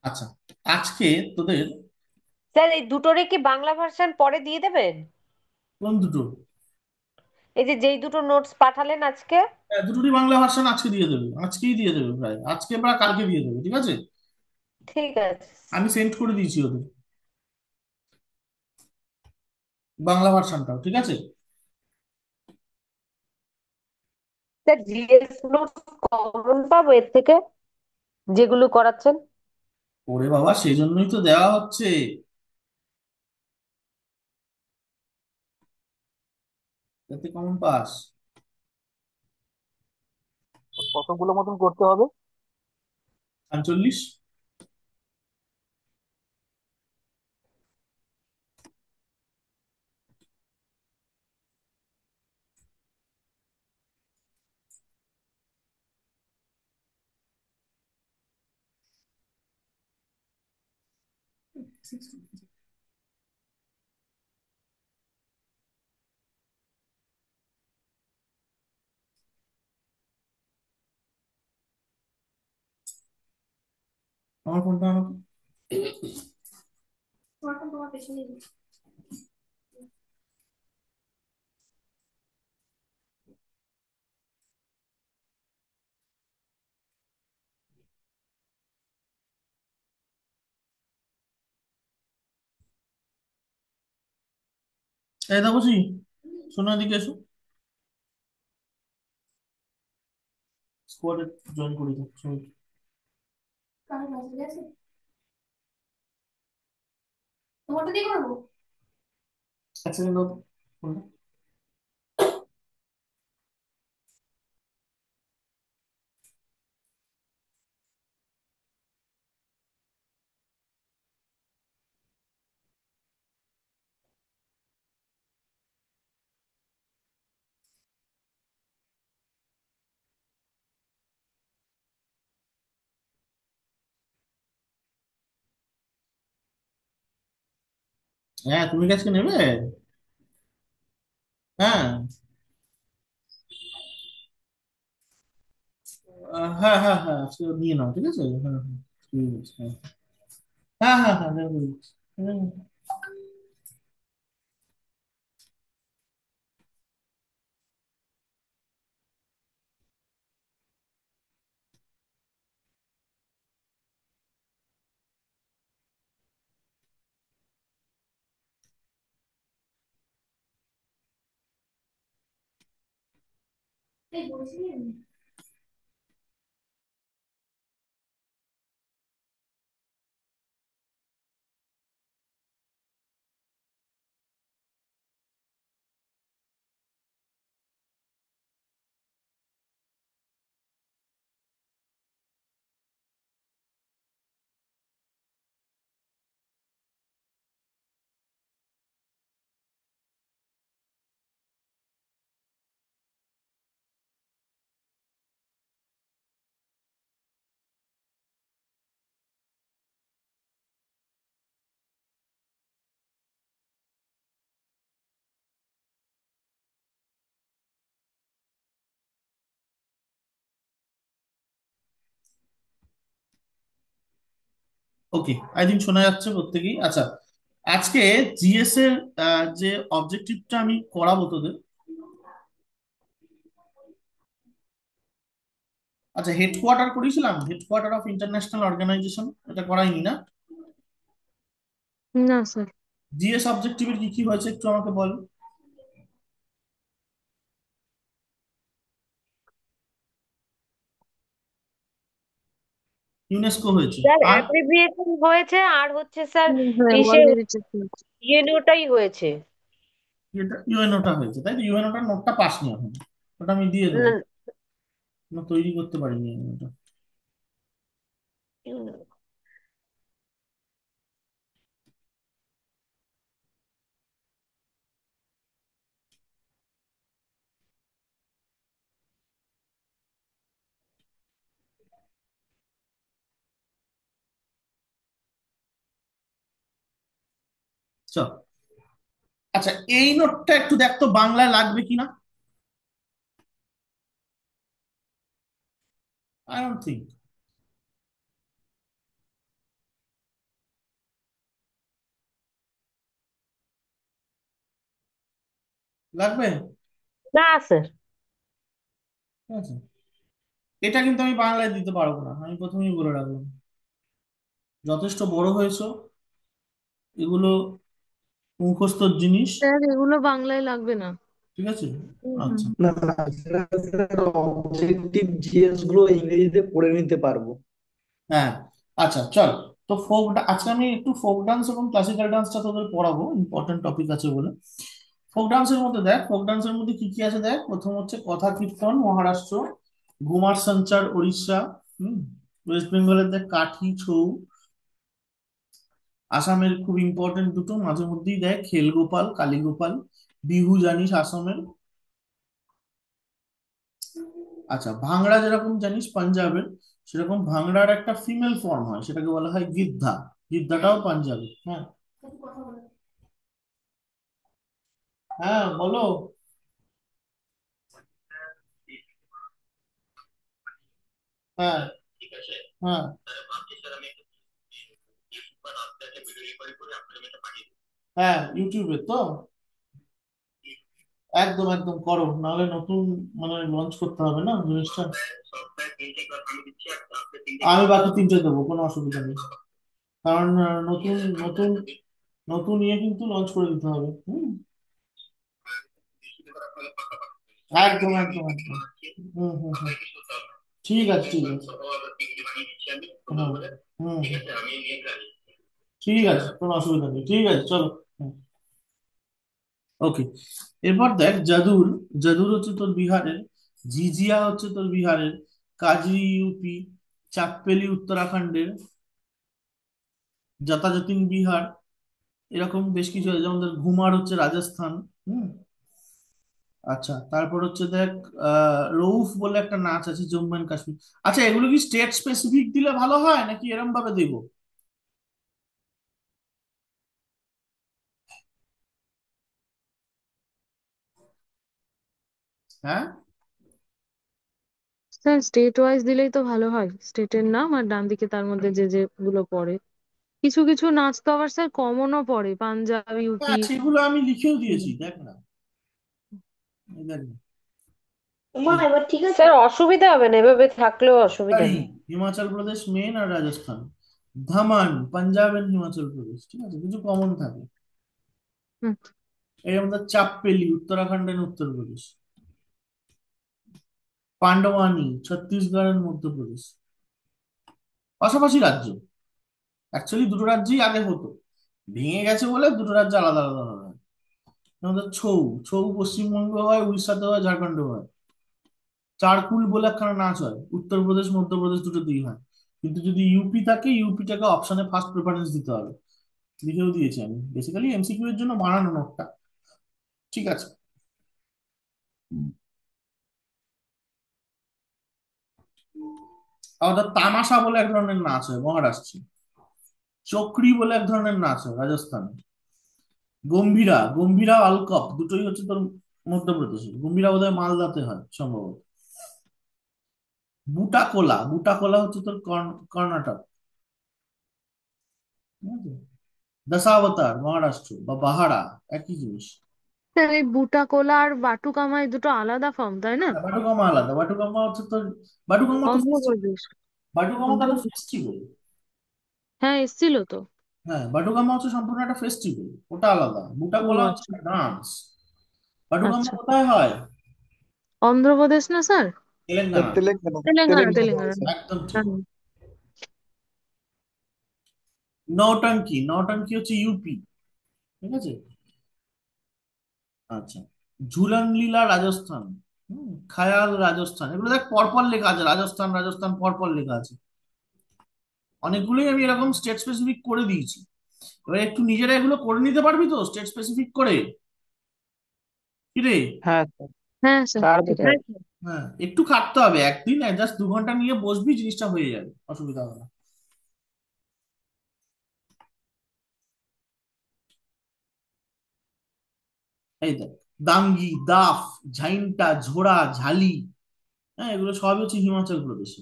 আচ্ছা, আজকে তোদের স্যার এই দুটোরই কি বাংলা ভার্সন পরে দিয়ে দেবেন? কোন দুটো? এই যে যেই দুটো নোটস পাঠালেন আজকে। হ্যাঁ, দুটোরই বাংলা ভার্সন আজকে দিয়ে দেবে, আজকেই দিয়ে দেবে, প্রায় আজকে বা কালকে দিয়ে দেবে, ঠিক আছে? ঠিক আছে আমি সেন্ড করে দিয়েছি ওদের বাংলা ভার্সনটাও, ঠিক আছে? স্যার, জিএস নোটস কমন পাবো এর থেকে যেগুলো করাচ্ছেন? ওরে বাবা, সেই জন্যই তো দেওয়া হচ্ছে, যাতে কমন পাস। কতগুলো মতন করতে হবে? 45। আমার ফোনটা আমাকে এই দেখো, শোনো, এদিকে এসো, স্কোয়াডে জয়েন করে দাও সবাই। এক সেকেন্ড দাও তো ফোনটা। হ্যাঁ, তুমি কি আজকে নেবে? হ্যাঁ। হ্যাঁ হ্যাঁ হ্যাঁ, আজকে নিয়ে নাও, ঠিক আছে? হ্যাঁ হ্যাঁ, ঠিক আছে, হ্যাঁ হ্যাঁ হ্যাঁ হ্যাঁ, দেখো, হুম। ওকে, আই থিঙ্ক শোনা যাচ্ছে প্রত্যেকেই। আচ্ছা, আজকে জিএস এর যে অবজেক্টিভটা আমি করাবো তোদের। আচ্ছা, হেডকোয়ার্টার করেছিলাম, হেডকোয়ার্টার অফ ইন্টারন্যাশনাল অর্গানাইজেশন, এটা করাইনি না? না স্যার। জিএস অবজেক্টিভের কি কি হয়েছে একটু আমাকে বল। ইউনেস্কো হয়েছে, স্যার আর অ্যাব্রিভিয়েশন হয়েছে, আর হচ্ছে স্যার হ্যাঁ, ইসে ওয়ার্ল্ড হেরিটেজ। ইউএনওটাই হয়েছে। ইউএনওটা হয়েছে, তাই তো? ইউএনওটার নোটটা পাসনি এখন, ওটা আমি দিয়ে দেবো, না, না তৈরি করতে পারিনি আমি ওটা। চল, আচ্ছা এই নোটটা একটু দেখ তো বাংলায় লাগবে কিনা। আই ডোন্ট থিঙ্ক লাগবে। না স্যার। ঠিক আছে, এটা কিন্তু আমি বাংলায় দিতে পারবো না, আমি প্রথমেই বলে রাখলাম। যথেষ্ট বড় হয়েছো, এগুলো মুখস্থর জিনিস। স্যার এগুলো বাংলায় লাগবে না। ঠিক আছে, হুম, হুম। আচ্ছা। না না অবজেক্টিভ জিএস গুলো ইংরেজিতে পড়ে নিতে পারবো। হ্যাঁ, আচ্ছা চল। তো আজকে আমি একটু ফোক ডান্স এবং ক্লাসিক্যাল ডান্সটা তোদের পড়াবো, ইম্পর্টেন্ট টপিক আছে বলে। ফোক ডান্সের মধ্যে দেখ, ফোক ডান্সের মধ্যে কি কি আছে দেখ। প্রথম হচ্ছে কথা কীর্তন মহারাষ্ট্র, ঘুমার সঞ্চার উড়িষ্যা, হুম, ওয়েস্ট বেঙ্গলের দেখ কাঠি ছৌ, আসামের খুব ইম্পর্টেন্ট দুটো মাঝে মধ্যেই দেখ খেলগোপাল কালীগোপাল, বিহু জানিস আসামের। আচ্ছা, ভাংড়া যেরকম জানিস পাঞ্জাবের, সেরকম ভাংড়ার একটা ফিমেল ফর্ম হয়, সেটাকে বলা হয় গিদ্ধা। গিদ্ধাটাও পাঞ্জাবি। হ্যাঁ, হ্যাঁ বলো। হ্যাঁ, হ্যাঁ, হ্যাঁ ইউটিউবে তো একদম একদম করো, নাহলে নতুন মানে লঞ্চ করতে হবে না জিনিসটা। আমি বাকি তিনটে দেবো, কোনো অসুবিধা নেই। কারণ নতুন নতুন নতুন ইয়ে কিন্তু লঞ্চ করে দিতে হবে। হুম, একদম একদম একদম। হুম হুম হুম, ঠিক আছে ঠিক আছে। হুম হুম, ঠিক আছে কোনো অসুবিধা নেই, ঠিক আছে চলো। ওকে, এরপর দেখ জাদুর। জাদুর হচ্ছে তোর বিহারের, ঝিঝিয়া হচ্ছে তোর বিহারের, কাজরি ইউপি, চাকপেলি উত্তরাখণ্ডের, যথাযথিন বিহার, এরকম বেশ কিছু আছে। যেমন ধর ঘুমার হচ্ছে রাজস্থান। হুম, আচ্ছা তারপর হচ্ছে দেখ রউফ বলে একটা নাচ আছে জম্মু অ্যান্ড কাশ্মীর। আচ্ছা, এগুলো কি স্টেট স্পেসিফিক দিলে ভালো হয় নাকি এরম ভাবে দেবো? হ্যাঁ, স্যার স্টেট ওয়াইজ দিলেই তো ভালো হয়, স্টেটের নাম আর ডান দিকে তার মধ্যে যে যেগুলো পড়ে। কিছু কিছু নাচ তো আবার স্যার কমনও পড়ে, পাঞ্জাব, ইউপি। হ্যাঁ সেগুলো আমি লিখেও দিয়েছি, দেখ না, এই দেখ না। এই স্যার অসুবিধা হবে না, এভাবে থাকলেও অসুবিধা তাই নেই। হিমাচল প্রদেশ মেন আর রাজস্থান, ধামান পাঞ্জাব এন্ড হিমাচল প্রদেশ, ঠিক আছে, কিছু কমন থাকে। হুম। এর মধ্যে চাপপেলি উত্তরাখণ্ড এন্ড উত্তরপ্রদেশ, পান্ডওয়ানি ছত্তিশগড় এন্ড মধ্যপ্রদেশ, পাশাপাশি রাজ্য। অ্যাকচুয়ালি দুটো রাজ্যই আগে হতো, ভেঙে গেছে বলে দুটো রাজ্য আলাদা আলাদা হবে। আমাদের ছৌ, ছৌ পশ্চিমবঙ্গ হয়, উড়িষ্যাতে হয়, ঝাড়খণ্ডে হয়। চারকুল বলে একখানা নাচ হয়, উত্তরপ্রদেশ মধ্যপ্রদেশ দুটোতেই হয়। কিন্তু যদি ইউপি থাকে, ইউপিটাকে অপশনে ফার্স্ট প্রেফারেন্স দিতে হবে। লিখেও দিয়েছি আমি, বেসিক্যালি এমসিকিউ এর জন্য বানানো নোটটা। ঠিক আছে। আমাদের তামাশা বলে এক ধরনের নাচ হয় মহারাষ্ট্রে, চক্রি বলে এক ধরনের নাচ হয় রাজস্থানে, গম্ভীরা, গম্ভীরা অলকপ দুটোই হচ্ছে তোর মধ্যপ্রদেশে, গম্ভীরা বোধহয় মালদাতে হয় সম্ভবত। বুটা কোলা, বুটা কোলা হচ্ছে তোর কর্ণাটক। ঠিক আছে? দশাবতার মহারাষ্ট্র বা বাহারা একই জিনিস। স্যার এই বুটা কোলা আর বাটুকামা এই দুটো আলাদা ফর্ম তাই না? হ্যাঁ, বাটুকামা আলাদা। বাটুকামা হচ্ছে তোর, বাটুকামা তো ফেস্টিভ্যাল। অন্ধ্রপ্রদেশ। বাটুকামা তো একটা অন্ধ্রপ্রদেশ। ফেস্টিভ্যাল। হ্যাঁ এসছিল তো। হ্যাঁ, বাটুকামা হচ্ছে সম্পূর্ণ একটা ফেস্টিভ্যাল, ওটা আলাদা। বুটা ও কোলা হচ্ছে আচ্ছা। ডান্স। বাটুকামা আচ্ছা, কোথায় হয়? অন্ধ্রপ্রদেশ না sir? Sir Telangana. Telangana, Telangana Telangana Telangana. Sir. একদম ঠিক। হ্যাঁ। নৌটাঙ্কি, নৌটাঙ্কি হচ্ছে ইউপি। ঠিক আছে। আচ্ছা, ঝুলন লীলা রাজস্থান। খায়াল রাজস্থান। এগুলো দেখ পরপর লেখা আছে, রাজস্থান রাজস্থান পরপর লেখা আছে। অনেকগুলোই আমি এরকম স্টেট স্পেসিফিক করে দিয়েছি। এবার একটু নিজেরা এগুলো করে নিতে পারবি তো স্টেট স্পেসিফিক করে? কি রে? হ্যাঁ স্যার, হ্যাঁ স্যার পারবো ঠিক স্যার। আছে। হ্যাঁ, একটু খাটতে হবে, একদিন জাস্ট 2 ঘন্টা নিয়ে বসবি, জিনিসটা হয়ে যাবে, অসুবিধা হবে না। এই দেখ, দাঙ্গি, দাফ, ঝাইন্টা, ঝোড়া, ঝালি, হ্যাঁ এগুলো সবই হচ্ছে হিমাচল প্রদেশে।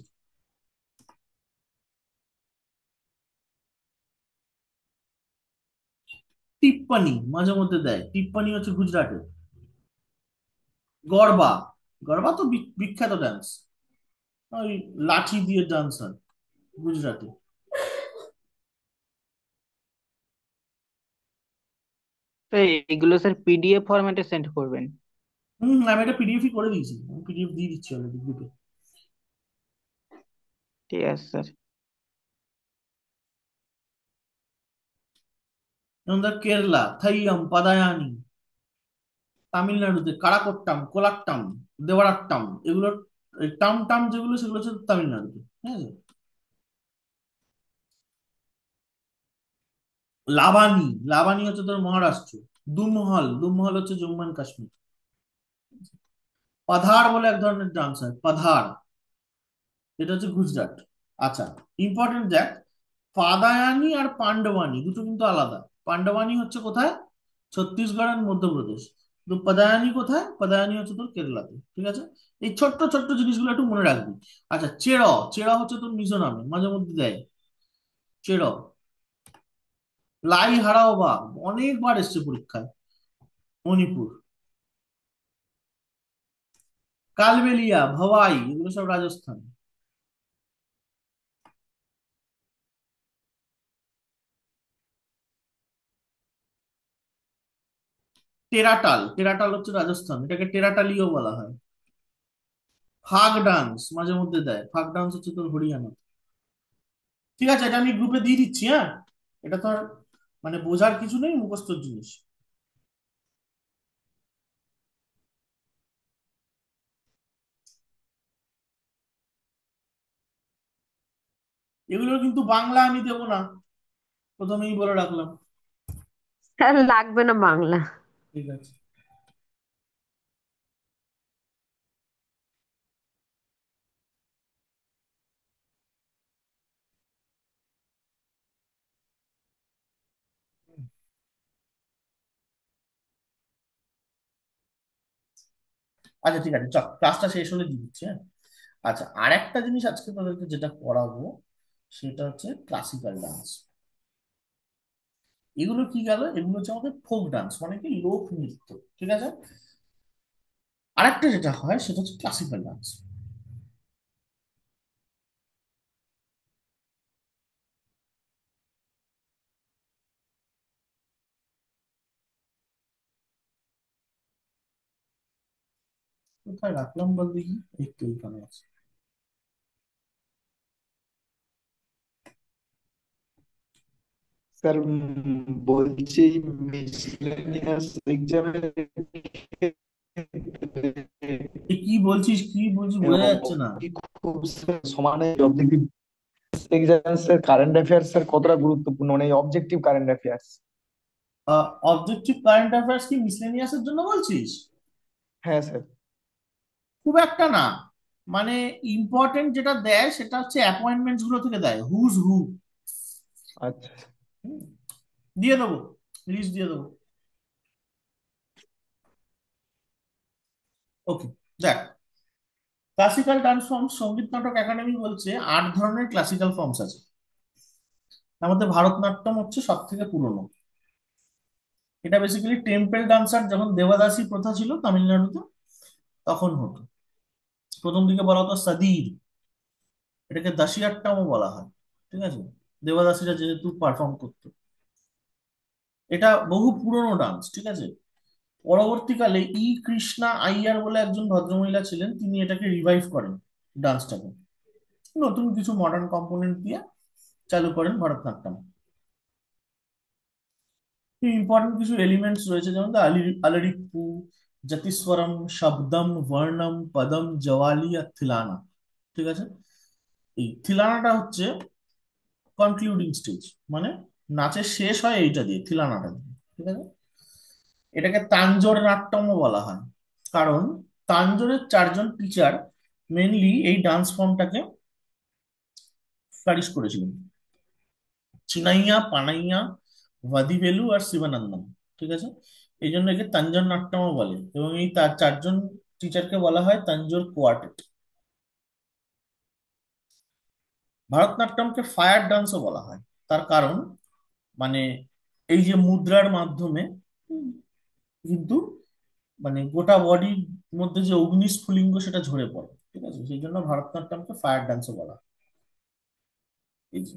টিপ্পানি মাঝে মধ্যে দেয়, টিপ্পানি হচ্ছে গুজরাটে। গরবা, গরবা তো বিখ্যাত ডান্স, ওই লাঠি দিয়ে ডান্স হয় গুজরাটে। তো এগুলো স্যার পিডিএফ ফরম্যাটে সেন্ড করবেন? আমি এটা পিডিএফই করে দিয়েছি, আমি পিডিএফ দিয়ে দিচ্ছি অলরেডি গ্রুপে। ঠিক আছে স্যার। যেমন ধর কেরলা থাইয়াম পাদায়ানি, তামিলনাড়ুতে কারাকোট্টাম, কোলাট্টাম, দেওয়ারাট্টাম, এগুলো টাম টাম যেগুলো সেগুলো হচ্ছে তামিলনাড়ুতে। ঠিক আছে। লাবানি, লাবানি হচ্ছে তোর মহারাষ্ট্র। দুমহল, দুমহল হচ্ছে জম্মু অ্যান্ড কাশ্মীর। পাধার বলে এক ধরনের ডান্স হয়, পাধার, এটা হচ্ছে গুজরাট। আচ্ছা, ইম্পর্টেন্ট দেখ, পাদায়ানি আর পান্ডবানি দুটো কিন্তু আলাদা। পান্ডবানি হচ্ছে কোথায়? ছত্তিশগড় আর মধ্যপ্রদেশ। তো পাদায়ানি কোথায়? পাদায়ানি হচ্ছে তোর কেরালাতে। ঠিক আছে। এই ছোট্ট ছোট্ট জিনিসগুলো একটু মনে রাখবি। আচ্ছা, চের, চেরা হচ্ছে তোর মিজোরামে মাঝে মধ্যে দেয়, চের। লাই হারাও বা অনেকবার এসছে পরীক্ষায়, মণিপুর। কালবেলিয়া, ভাওয়াই, এগুলো সব রাজস্থান। টেরাটাল, টেরাটাল হচ্ছে রাজস্থান, এটাকে টেরাটালিও বলা হয়। ফাগ ডান্স মাঝে মধ্যে দেয়, ফাগ ডান্স হচ্ছে তোর হরিয়ানা। ঠিক আছে, এটা আমি গ্রুপে দিয়ে দিচ্ছি। হ্যাঁ, এটা তো আর মানে বোঝার কিছু নেই, মুখস্থর জিনিস। এগুলো কিন্তু বাংলা আমি দেবো না, প্রথমেই বলে রাখলাম। স্যার লাগবে না বাংলা। ঠিক আছে। আচ্ছা ঠিক আছে, চল ক্লাসটা শেষ হলে দিয়ে দিচ্ছি। হ্যাঁ। আচ্ছা, আর একটা জিনিস আজকে তোদেরকে যেটা পড়াবো সেটা হচ্ছে ক্লাসিক্যাল ডান্স। এগুলো কি গেল, এগুলো হচ্ছে আমাদের ফোক ডান্স, মানে কি লোক নৃত্য। ঠিক আছে। আরেকটা যেটা হয় সেটা হচ্ছে ক্লাসিক্যাল ডান্স। কোথায় রাখলাম বল দেখি, একটু এখানে আছে। স্যার বলছি মিসলেনিয়াস এক্সামের কি বলছিস, কি বলছিস বোঝা যাচ্ছে না। খুব স্যার সমানে objective exam sir, current affairs sir কতটা গুরুত্বপূর্ণ, মানে objective current affairs? Objective current affairs কি মিসলেনিয়াসের জন্য বলছিস? হ্যাঁ স্যার। খুব একটা না, মানে ইম্পর্টেন্ট যেটা দেয় সেটা হচ্ছে অ্যাপয়েন্টমেন্টস গুলো থেকে দেয়, হুজ হু। আচ্ছা। দিয়ে দেবো, লিস্ট দিয়ে দেবো। ওকে, দেখ, ক্লাসিক্যাল ডান্স ফর্ম, সঙ্গীত নাটক একাডেমি বলছে 8 ধরনের ক্লাসিক্যাল ফর্মস আছে। তার মধ্যে ভারতনাট্যম হচ্ছে সব থেকে পুরনো। এটা বেসিক্যালি টেম্পল ডান্সার, যখন দেবাদাসী প্রথা ছিল তামিলনাড়ুতে তখন হতো। প্রথম দিকে বলা হতো সাদির, এটাকে দাসিয়াট্টামও বলা হয়। ঠিক আছে, দেবাদাসীরা যেহেতু পারফর্ম করতো, এটা বহু পুরনো ডান্স। ঠিক আছে, পরবর্তীকালে কৃষ্ণা আইয়ার বলে একজন ভদ্রমহিলা ছিলেন, তিনি এটাকে রিভাইভ করেন, ডান্সটাকে নতুন কিছু মডার্ন কম্পোনেন্ট দিয়ে চালু করেন ভারতনাট্যম। ইম্পর্টেন্ট কিছু এলিমেন্টস রয়েছে, যেমন আলারিপ্পু, জাতিস্বরম, শব্দম, বর্ণম, পদম, জওয়ালি আর থিলানা। ঠিক আছে, এই থিলানাটা হচ্ছে কনক্লুডিং স্টেজ, মানে নাচের শেষ হয় এইটা দিয়ে, থিলানাটা দিয়ে। ঠিক আছে, এটাকে তাঞ্জোর নাট্যমও বলা হয়, কারণ তাঞ্জোরের চারজন টিচার মেনলি এই ডান্স ফর্মটাকে ফ্লারিশ করেছিলেন: চিনাইয়া, পানাইয়া, ভাদিভেলু আর শিবানন্দম। ঠিক আছে, এই জন্য একে তাঞ্জোর নাট্যমও বলে, এবং এই তার চারজন টিচারকে বলা হয় তাঞ্জোর কোয়ার্টেট। ভারতনাট্যমকে ফায়ার ডান্সও বলা হয়, তার কারণ মানে এই যে মুদ্রার মাধ্যমে কিন্তু মানে গোটা বডির মধ্যে যে অগ্নিস্ফুলিঙ্গ সেটা ঝরে পড়ে। ঠিক আছে, সেই জন্য ভারতনাট্যমকে ফায়ার ডান্সও বলা হয়। এই যে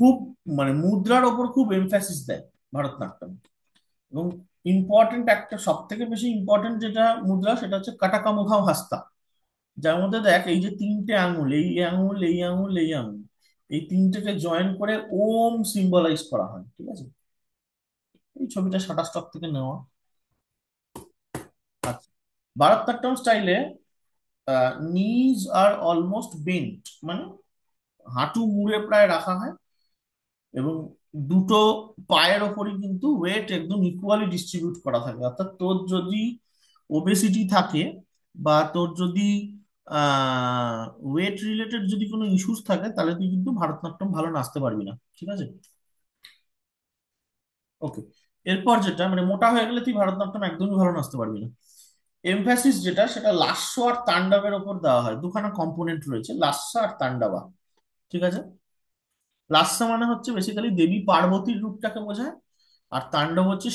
খুব মানে মুদ্রার ওপর খুব এমফাসিস দেয় ভারতনাট্যম। এবং ইম্পর্টেন্ট একটা, সব থেকে বেশি ইম্পর্টেন্ট যেটা মুদ্রা, সেটা হচ্ছে কাটাকা মুখাও হাস্তা, যার মধ্যে দেখ এই যে তিনটে আঙুল, এই আঙুল, এই আঙুল, এই আঙুল, এই তিনটেকে জয়েন করে ওম সিম্বলাইজ করা হয়। ঠিক আছে, এই ছবিটা শাটারস্টক থেকে নেওয়া। আচ্ছা, ভারতনাট্যম স্টাইলে নিজ আর অলমোস্ট বেন্ট, মানে হাঁটু মুড়ে প্রায় রাখা হয়, এবং দুটো পায়ের ওপরই কিন্তু ওয়েট একদম ইকুয়ালি ডিস্ট্রিবিউট করা থাকে। অর্থাৎ তোর যদি ওবেসিটি থাকে, বা তোর যদি ওয়েট রিলেটেড যদি কোনো ইস্যুস থাকে, তাহলে তুই কিন্তু ভারতনাট্যম ভালো নাচতে পারবি না। ঠিক আছে, ওকে। এরপর যেটা, মানে মোটা হয়ে গেলে তুই ভারতনাট্যম একদমই ভালো নাচতে পারবি না। এমফাসিস যেটা, সেটা লাস্য আর তাণ্ডবের ওপর দেওয়া হয়। দুখানা কম্পোনেন্ট রয়েছে, লাস্য আর তাণ্ডবা। ঠিক আছে, লাস্য মানে হচ্ছে বেসিক্যালি দেবী পার্বতীর রূপটাকে বোঝায়, আর তাণ্ডব হচ্ছে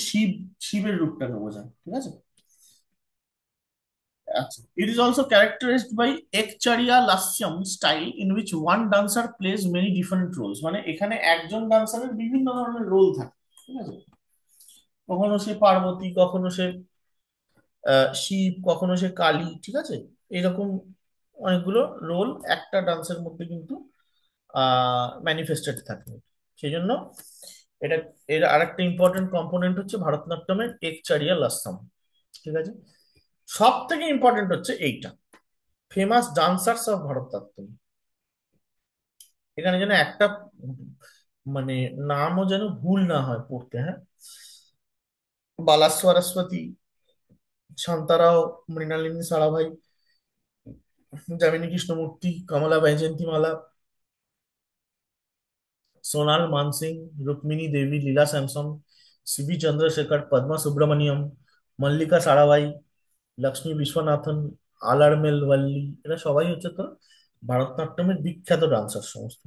শিবের রূপটাকে বোঝায়। ঠিক আছে, আচ্ছা। It is also characterized by Ekachariya Lasyam style in which one dancer plays many different roles, মানে এখানে একজন ডান্সারের বিভিন্ন ধরনের রোল থাকে। ঠিক আছে, কখনো সে পার্বতী, কখনো সে শিব, কখনো সে কালী। ঠিক আছে, এরকম অনেকগুলো রোল একটা ডান্সের মধ্যে কিন্তু ম্যানিফেস্টেড থাকে। সেই জন্য এটা, এর আরেকটা ইম্পর্টেন্ট কম্পোনেন্ট হচ্ছে ভারতনাট্যমের একচারিয়া লাস্যম। ঠিক আছে, সব থেকে ইম্পর্টেন্ট হচ্ছে এইটা, ফেমাস ডান্সার্স অফ ভারতনাট্যম। এখানে যেন একটা মানে নামও যেন ভুল না হয় পড়তে, হ্যাঁ: বালা সরস্বতী, শান্তারাও, মৃণালিনী সারাভাই, যামিনী কৃষ্ণমূর্তি, কমলা বৈজয়ন্তীমালা, সোনাল মানসিং, রুক্মিণী দেবী, লীলা স্যামসন, সিবি চন্দ্রশেখর, পদ্মা সুব্রমণিয়ম, মল্লিকা সারাভাই, লক্ষ্মী বিশ্বনাথন, আলারমেল ওয়াল্লি, এরা সবাই হচ্ছে তো ভারতনাট্যমের বিখ্যাত ডান্সার সমস্ত।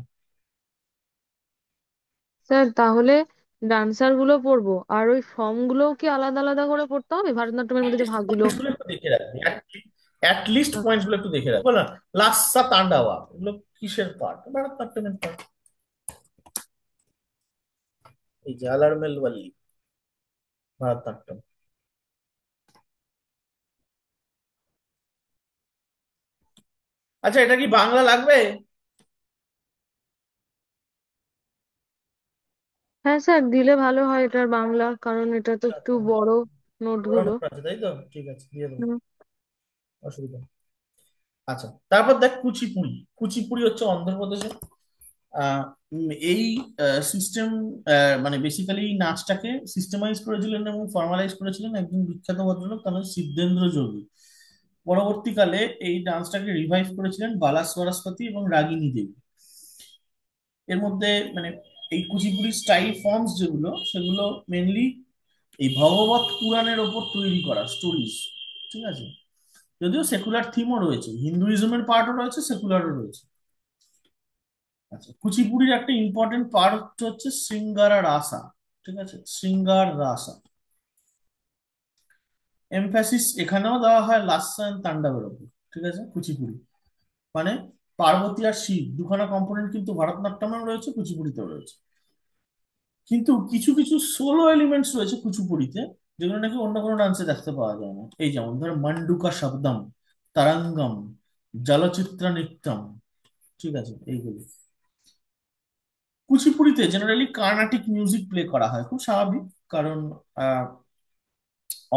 স্যার তাহলে ডান্সার গুলো পড়বো, আর ওই ফর্ম গুলোও কি আলাদা আলাদা করে পড়তে হবে ভারতনাট্যমের মধ্যে যে অ্যাটলিস্ট ভাগগুলো? পয়েন্টস গুলো একটু দেখে রাখবি, অ্যাটলিস্ট পয়েন্টস গুলো একটু দেখে রাখবি। বল না, লাস্যা তাণ্ডবা এগুলো কিসের পার্ট? ভারতনাট্যমের পার্ট। এই যে আলারমেল ওয়াল্লি, ভারতনাট্যম। আচ্ছা, এটা কি বাংলা লাগবে? হ্যাঁ স্যার, দিলে ভালো হয় এটার বাংলা, কারণ এটা তো একটু আচ্ছা, বড় বড় নোটগুলো। নোট আছে তাই তো, ঠিক আছে, দিয়ে দেবো, হুম। অসুবিধা নেই। আচ্ছা, তারপর দেখ কুচিপুড়ি। কুচিপুড়ি হচ্ছে অন্ধ্রপ্রদেশে। এই সিস্টেম, মানে বেসিক্যালি এই নাচটাকে সিস্টেমাইজ করেছিলেন এবং ফর্মালাইজ করেছিলেন একজন বিখ্যাত ভদ্রলোক, তার নাম সিদ্ধেন্দ্র যোগী। পরবর্তীকালে এই ডান্সটাকে রিভাইভ করেছিলেন বালা সরস্বতী এবং রাগিনী দেবী। এর মধ্যে মানে এই কুচিপুড়ি স্টাইল ফর্মস যেগুলো, সেগুলো মেনলি এই ভগবত পুরাণের ওপর তৈরি করা স্টোরিজ। ঠিক আছে, যদিও সেকুলার থিমও রয়েছে, হিন্দুইজমের পার্টও রয়েছে, সেকুলারও রয়েছে। আচ্ছা, কুচিপুড়ির একটা ইম্পর্টেন্ট পার্ট হচ্ছে শৃঙ্গারা রাসা। ঠিক আছে, শৃঙ্গার রাসা এমফ্যাসিস এখানেও দেওয়া হয় লাস্যা এন্ড তাণ্ডবের উপর। ঠিক আছে, কুচিপুড়ি মানে পার্বতী আর শিব দুখানা কম্পোনেন্ট কিন্তু ভারতনাট্যমেও রয়েছে, কুচিপুড়িতেও রয়েছে। কিন্তু কিছু কিছু সোলো এলিমেন্টস রয়েছে কুচিপুড়িতে, যেগুলো নাকি অন্য কোনো ডান্সে দেখতে পাওয়া যায় না। এই যেমন ধর মান্ডুকা শব্দম, তারাঙ্গম, জলচিত্র নৃত্যম। ঠিক আছে, এইগুলো কুচিপুড়িতে জেনারেলি কার্নাটিক মিউজিক প্লে করা হয়, খুব স্বাভাবিক। কারণ আহ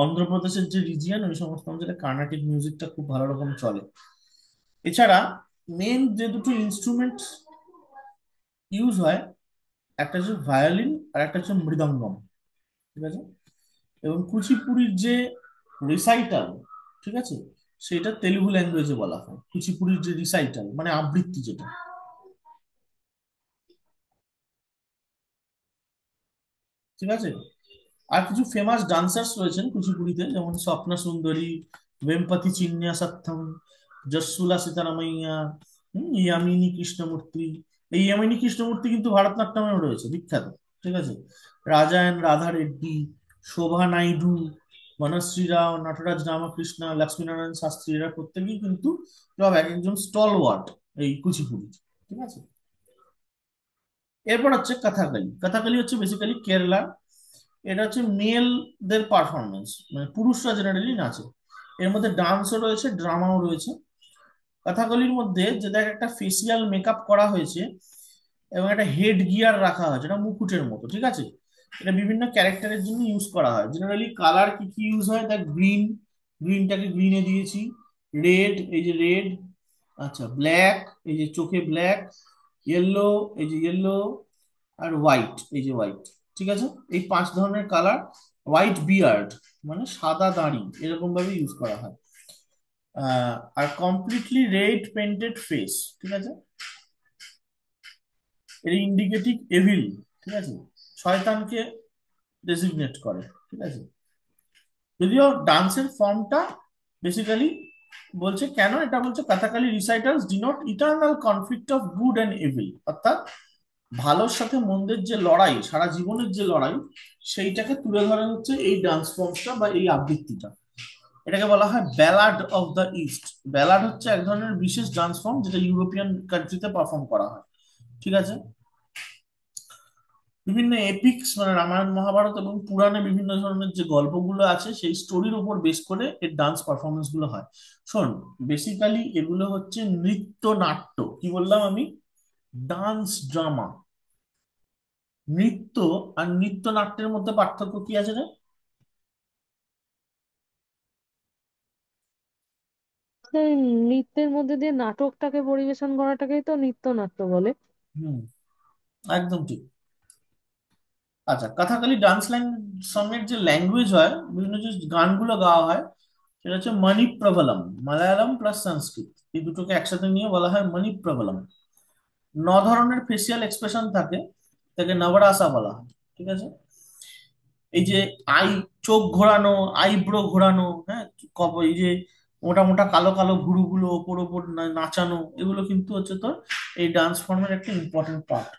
অন্ধ্রপ্রদেশের যে রিজিয়ন, ওই সমস্ত অঞ্চলে কার্নাটিক মিউজিকটা খুব ভালো রকম চলে। এছাড়া মেন যে দুটো ইনস্ট্রুমেন্ট ইউজ হয়, একটা হচ্ছে ভায়োলিন আর একটা হচ্ছে মৃদঙ্গম। ঠিক আছে, এবং কুচিপুড়ির যে রিসাইটাল, ঠিক আছে, সেটা তেলুগু ল্যাঙ্গুয়েজে বলা হয়। কুচিপুড়ির যে রিসাইটাল মানে আবৃত্তি যেটা। ঠিক আছে, আর কিছু ফেমাস ডান্সার্স রয়েছেন কুচিপুড়িতে, যেমন স্বপ্না সুন্দরী, ভেম্পতি চিন্না সত্থম, জসুলা সীতারামাইয়া, ইয়ামিনী কৃষ্ণমূর্তি। এই ইয়ামিনী কৃষ্ণমূর্তি কিন্তু ভারতনাট্যমেও রয়েছে, বিখ্যাত। ঠিক আছে, রাজা এন্ড রাধা রেড্ডি, শোভা নাইডু, বনশ্রী রাও, নটরাজ রামকৃষ্ণ, লক্ষ্মীনারায়ণ শাস্ত্রী, এরা প্রত্যেকেই কিন্তু সব এক একজন স্টলওয়ার্ড এই কুচিপুড়ি। ঠিক আছে, এরপর হচ্ছে কথাকলি। কথাকলি হচ্ছে বেসিক্যালি কেরালা। এটা হচ্ছে মেলদের পারফরমেন্স, মানে পুরুষরা জেনারেলি নাচে। এর মধ্যে ডান্সও রয়েছে, ড্রামাও রয়েছে। কথাকলির মধ্যে যে দেখ একটা ফেসিয়াল মেকআপ করা হয়েছে এবং একটা হেড গিয়ার রাখা হয়েছে, এটা মুকুটের মতো। ঠিক আছে, এটা বিভিন্ন ক্যারেক্টারের জন্য ইউজ করা হয়। জেনারেলি কালার কি কি ইউজ হয় দেখ, গ্রিন, গ্রিনটাকে গ্রিনে দিয়েছি। রেড, এই যে রেড। আচ্ছা, ব্ল্যাক, এই যে চোখে ব্ল্যাক। ইয়েলো, এই যে ইয়েলো। আর হোয়াইট, এই যে হোয়াইট। ঠিক আছে, এই 5 ধরনের কালার। হোয়াইট বিয়ার্ড মানে সাদা দাড়ি, এরকম ভাবে ইউজ করা হয়। আর কমপ্লিটলি রেড পেন্টেড ফেস। ঠিক আছে, এর ইন্ডিকেটিভ এভিল। ঠিক আছে, শয়তানকে ডেজিগনেট করে। ঠিক আছে, যদিও ডান্সের ফর্মটা বেসিক্যালি বলছে কেন এটা বলছে, Kathakali recitals denote eternal conflict of good and evil, অর্থাৎ ভালোর সাথে মন্দের যে লড়াই, সারা জীবনের যে লড়াই, সেইটাকে তুলে ধরা হচ্ছে এই ডান্স ফর্মটা বা এই আবৃত্তিটা। এটাকে বলা হয় ballad of the east. Ballad হচ্ছে এক ধরনের বিশেষ ডান্স ফর্ম যেটা ইউরোপিয়ান কান্ট্রিতে পারফর্ম করা হয়। ঠিক আছে, বিভিন্ন এপিক্স মানে রামায়ণ মহাভারত এবং পুরাণে বিভিন্ন ধরনের যে গল্পগুলো আছে, সেই স্টোরির উপর বেস করে এর ডান্স পারফরমেন্স গুলো হয়। শোন, বেসিক্যালি এগুলো হচ্ছে নৃত্য নাট্য। কি বললাম আমি? Dance drama. নৃত্য আর নৃত্য নাট্যের মধ্যে পার্থক্য কি আছে রে? স্যার, নৃত্যের মধ্যে দিয়ে নাটকটাকে পরিবেশন করাটাকেই তো নৃত্যনাট্য বলে। হুম, একদম ঠিক। আচ্ছা, কথাকালি ডান্স সঙ্গের যে ল্যাঙ্গুয়েজ হয়, বিভিন্ন যে গানগুলো গাওয়া হয়, সেটা হচ্ছে মণিপ্রবলম। মালায়ালাম প্লাস সংস্কৃত, এই দুটোকে একসাথে নিয়ে বলা হয় মণিপ্রবলম। 9 ধরনের ফেসিয়াল এক্সপ্রেশন থাকে, তাকে নবরাসা বলা হয়। ঠিক আছে, এই যে আই, চোখ ঘোরানো, আইব্রো ঘোরানো, হ্যাঁ, এই যে মোটা মোটা কালো কালো ভুরুগুলো ওপর ওপর নাচানো, এগুলো কিন্তু হচ্ছে তোর এই ডান্স ফর্মের একটা ইম্পর্টেন্ট পার্ট।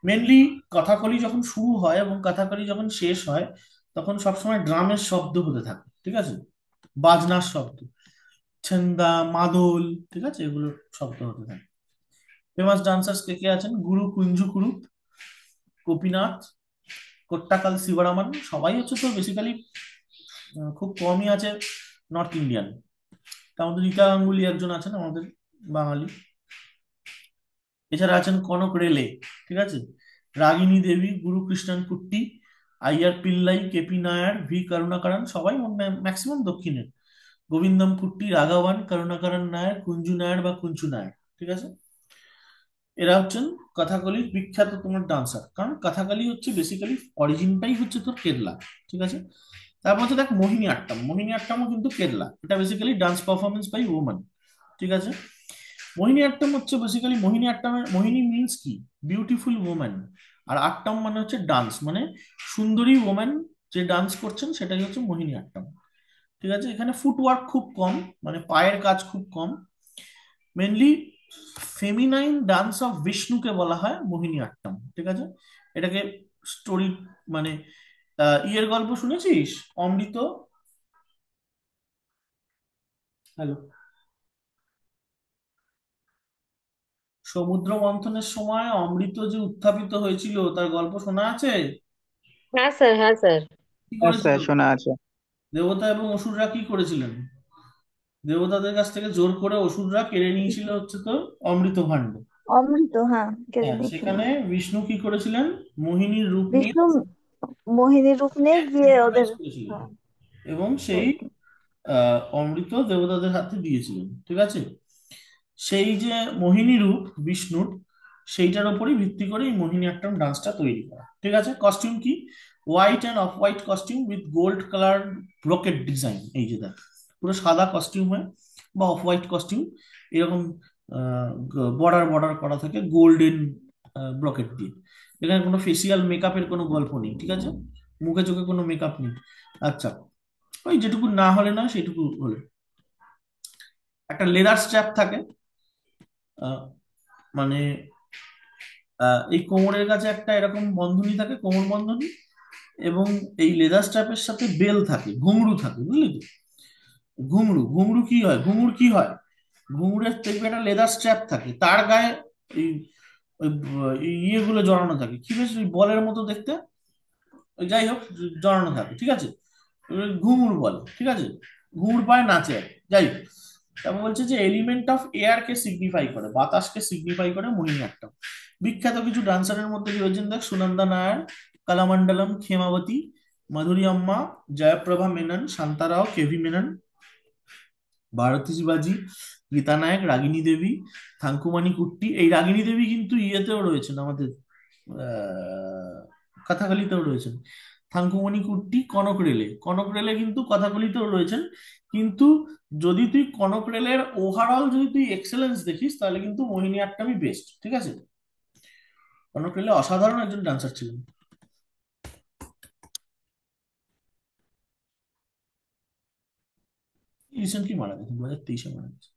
মেনলি কথাকলি যখন শুরু হয় এবং কথাকলি যখন শেষ হয়, তখন সবসময় ড্রামের শব্দ হতে থাকে। ঠিক আছে, বাজনার শব্দ, ছন্দা, মাদল, ঠিক আছে, এগুলো শব্দ হতে থাকে। ফেমাস ডান্সার্স কে কে আছেন? গুরু কুঞ্জু কুরুপ, গোপীনাথ, কোট্টাকাল শিবরামান, সবাই হচ্ছে তো বেসিক্যালি, খুব কমই আছে নর্থ ইন্ডিয়ান। তার মধ্যে রীতা গাঙ্গুলি একজন আছেন আমাদের বাঙালি। এছাড়া আছেন কনক রেলে। ঠিক আছে, রাগিনী দেবী, গুরু কৃষ্ণন কুট্টি, আইয়ার পিল্লাই, কেপি নায়ার, ভি করুণাকরণ, সবাই ম্যাক্সিমাম দক্ষিণের। গোবিন্দম কুট্টি, রাঘবান, করুণাকরণ নায়ার, কুঞ্জু নায়ার বা কুঞ্চু নায়ার। ঠিক আছে, এরা হচ্ছেন কথাকলির বিখ্যাত তোমার ডান্সার। কারণ কথাকলি হচ্ছে বেসিক্যালি অরিজিনটাই হচ্ছে তোর কেরলা। ঠিক আছে, তারপর হচ্ছে দেখ মোহিনী আট্টম। মোহিনী আট্টমও কিন্তু কেরলা, এটা basically dance performance by woman. ঠিক আছে, মোহিনী আট্টম হচ্ছে বেসিক্যালি, মোহিনী আট্টমের মোহিনী মিন্স কি? Beautiful woman. আর আট্টম মানে হচ্ছে ডান্স, মানে সুন্দরী ওম্যান যে ডান্স করছেন সেটাই হচ্ছে মোহিনী আট্টম। ঠিক আছে, এখানে ফুটওয়ার্ক খুব কম, মানে পায়ের কাজ খুব কম। মেনলি ফেমিনাইন ডান্স অফ বিষ্ণুকে বলা হয় মোহিনী আট্টম, ঠিক আছে। এটাকে স্টোরি মানে ইয়ের গল্প শুনেছিস, অমৃত? হ্যালো, সমুদ্র মন্থনের সময় অমৃত যে উত্থাপিত হয়েছিল তার গল্প শোনা আছে? হ্যাঁ স্যার, হ্যাঁ স্যার। কি হ্যাঁ করেছিল? স্যার, শোনা আছে। দেবতা এবং অসুররা কি করেছিলেন? দেবতাদের কাছ থেকে জোর করে অসুররা কেড়ে নিয়েছিল হচ্ছে তো অমৃত ভাণ্ড। অমৃত, হ্যাঁ, কেড়ে হ্যাঁ, নিয়েছিল। সেখানে বিষ্ণু কি করেছিলেন, মোহিনীর রূপ নিয়ে বিষ্ণু মোহিনী রূপ নিয়ে গিয়ে ওদের, ইম্প্রোভাইজ করেছিলেন হ্যাঁ, এবং সেই অমৃত দেবতাদের হাতে দিয়েছিলেন, ঠিক আছে। সেই যে মোহিনী রূপ বিষ্ণুর, সেইটার উপরই ভিত্তি করে এই মোহিনী আট্টম ডান্সটা তৈরি করা, ঠিক আছে। কস্টিউম কি? White and off white costume with gold colour brocade design. এই যে দেখ, পুরো সাদা কস্টিউম হয় বা অফ হোয়াইট কস্টিউম, এরকম বর্ডার বর্ডার করা থাকে গোল্ডেন ব্রোকেট দিয়ে। এখানে কোনো ফেসিয়াল মেকআপের কোনো গল্প নেই, ঠিক আছে। মুখে চোখে কোনো মেকআপ নেই। আচ্ছা, ওই যেটুকু না হলে না সেটুকু হলে। একটা লেদার স্ট্র্যাপ থাকে, আহ, মানে এই কোমরের কাছে একটা এরকম বন্ধনী থাকে, কোমর বন্ধনী, এবং এই লেদার স্ট্র্যাপের সাথে বেল থাকে, ঘুঙরু থাকে, বুঝলি তো। ঘুঙরু ঘুঙরু কি হয়, ঘুঙুর কি হয়, ঘুঙুরের দেখবে একটা লেদার স্ট্র্যাপ থাকে, তার গায়ে এই ওই এই ইয়েগুলো জড়ানো থাকে, কি বেশ ওই বলের মতো দেখতে, ওই যাই হোক জড়ানো থাকে, ঠিক আছে। ওই ঘুঙুর বলে, ঠিক আছে। ঘুঙুর পায় নাচে আর কি। যাই হোক, তারপর বলছে যে element of air K signify করে, বাতাসকে সিগনিফাই করে মোহিনীঅট্টম। বিখ্যাত কিছু ডান্সারের মধ্যে কি রয়েছেন দেখ, সুনন্দা নায়ার, কালামণ্ডলম, খেমাবতী, মাধুরী আম্মা, জয়প্রভা মেনন, শান্তারাও, কেভি মেনন, ভারতী শিবাজি, গীতা নায়ক, রাগিনী দেবী, থাঙ্কুমানি কুট্টি। এই রাগিনী দেবী কিন্তু ইয়েতেও রয়েছেন আমাদের, আহ কথাকলিতেও রয়েছেন। থাঙ্কুমণি কুট্টি কনক রেলে, কনক রেলে কিন্তু কথাকলিতেও রয়েছেন। কিন্তু যদি তুই কনক রেলের ওভারঅল যদি তুই এক্সেলেন্স দেখিস তাহলে কিন্তু মোহিনী আট্টমই বেস্ট, ঠিক আছে। কনক রেলে অসাধারণ একজন ডান্সার ছিলেন। রিসেন্টলি মারা গেছেন, 2023-এ মারা গেছে।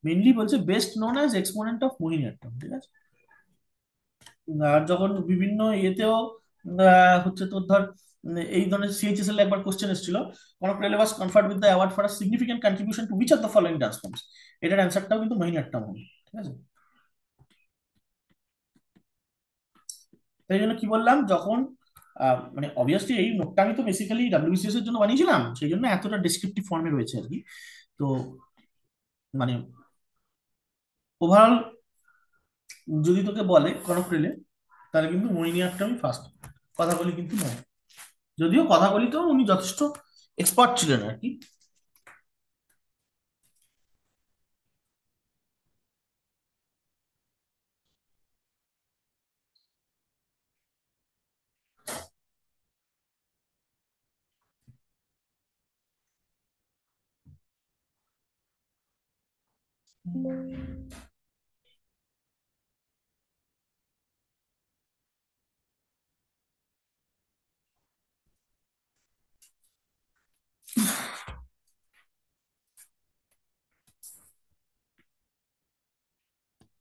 মেনলি বলছে best known as exponent of Mohini Attam, ঠিক আছে। আর যখন বিভিন্ন ইয়েতেও হচ্ছে তোর ধর এই ধরনের সিএইচএসএল একবার কোশ্চেন এসেছিল, Kanak Rele was conferred with the award for a significant contribution to which of the following dance forms. এটার অ্যান্সারটাও কিন্তু মোহিনীঅট্টম হবে, ঠিক আছে। তাই জন্য কি বললাম, যখন মানে অবভিয়াসলি এই নোটটা আমি তো বেসিক্যালি ডাব্লিউবিসিএস এর জন্য বানিয়েছিলাম, সেই জন্য এতটা ডেসক্রিপটিভ ফর্মে রয়েছে আর কি। তো মানে ওভারঅল যদি তোকে বলে কনক রেলে, তাহলে কিন্তু মোহিনীঅট্টমই ফার্স্ট, কথাকলি কিন্তু নয়। যদিও কথাকলিতেও উনি যথেষ্ট এক্সপার্ট ছিলেন আর কি।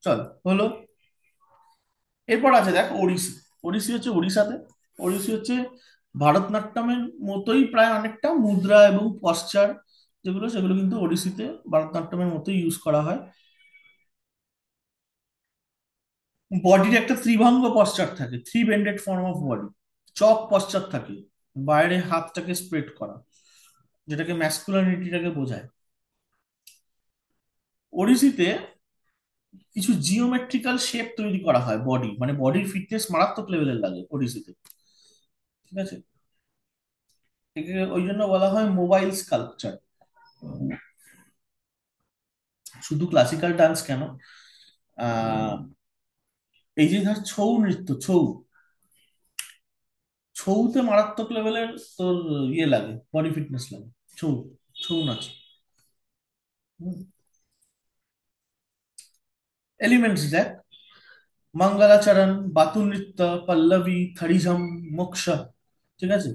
চল হলো। এরপর আছে দেখ ওড়িশি। ওড়িশি হচ্ছে উড়িষ্যাতে। ওড়িশি হচ্ছে ভারতনাট্যমের মতোই প্রায় অনেকটা মুদ্রা এবং পশ্চার যেগুলো, সেগুলো কিন্তু ওড়িশিতে ভারতনাট্যমের মতোই ইউজ করা হয়। বডির একটা ত্রিভঙ্গ পশ্চার থাকে, three bended form of body, Chowk posture থাকে, বাইরে হাতটাকে স্প্রেড করা, যেটাকে ম্যাসকুলানিটিটাকে বোঝায়। ওড়িশিতে কিছু জিওমেট্রিক্যাল শেপ তৈরি করা হয়, বডি মানে বডির ফিটনেস মারাত্মক লেভেলের লাগে ওড়িশিতে, ঠিক আছে। একে ওই জন্য বলা হয় মোবাইল স্কাল্পচার। শুধু ক্লাসিক্যাল ডান্স কেন, আহ এই যে ধর ছৌ নৃত্য, ছৌ, ছৌতে মারাত্মক লেভেলের তোর ইয়ে লাগে, বডি ফিটনেস লাগে, ছৌ, ছৌ নাচ। এলিমেন্টস দেখ, মঙ্গলাচরণ, বাতু নৃত্য, পল্লবী, থরিঝম, মোক্ষ, ঠিক আছে।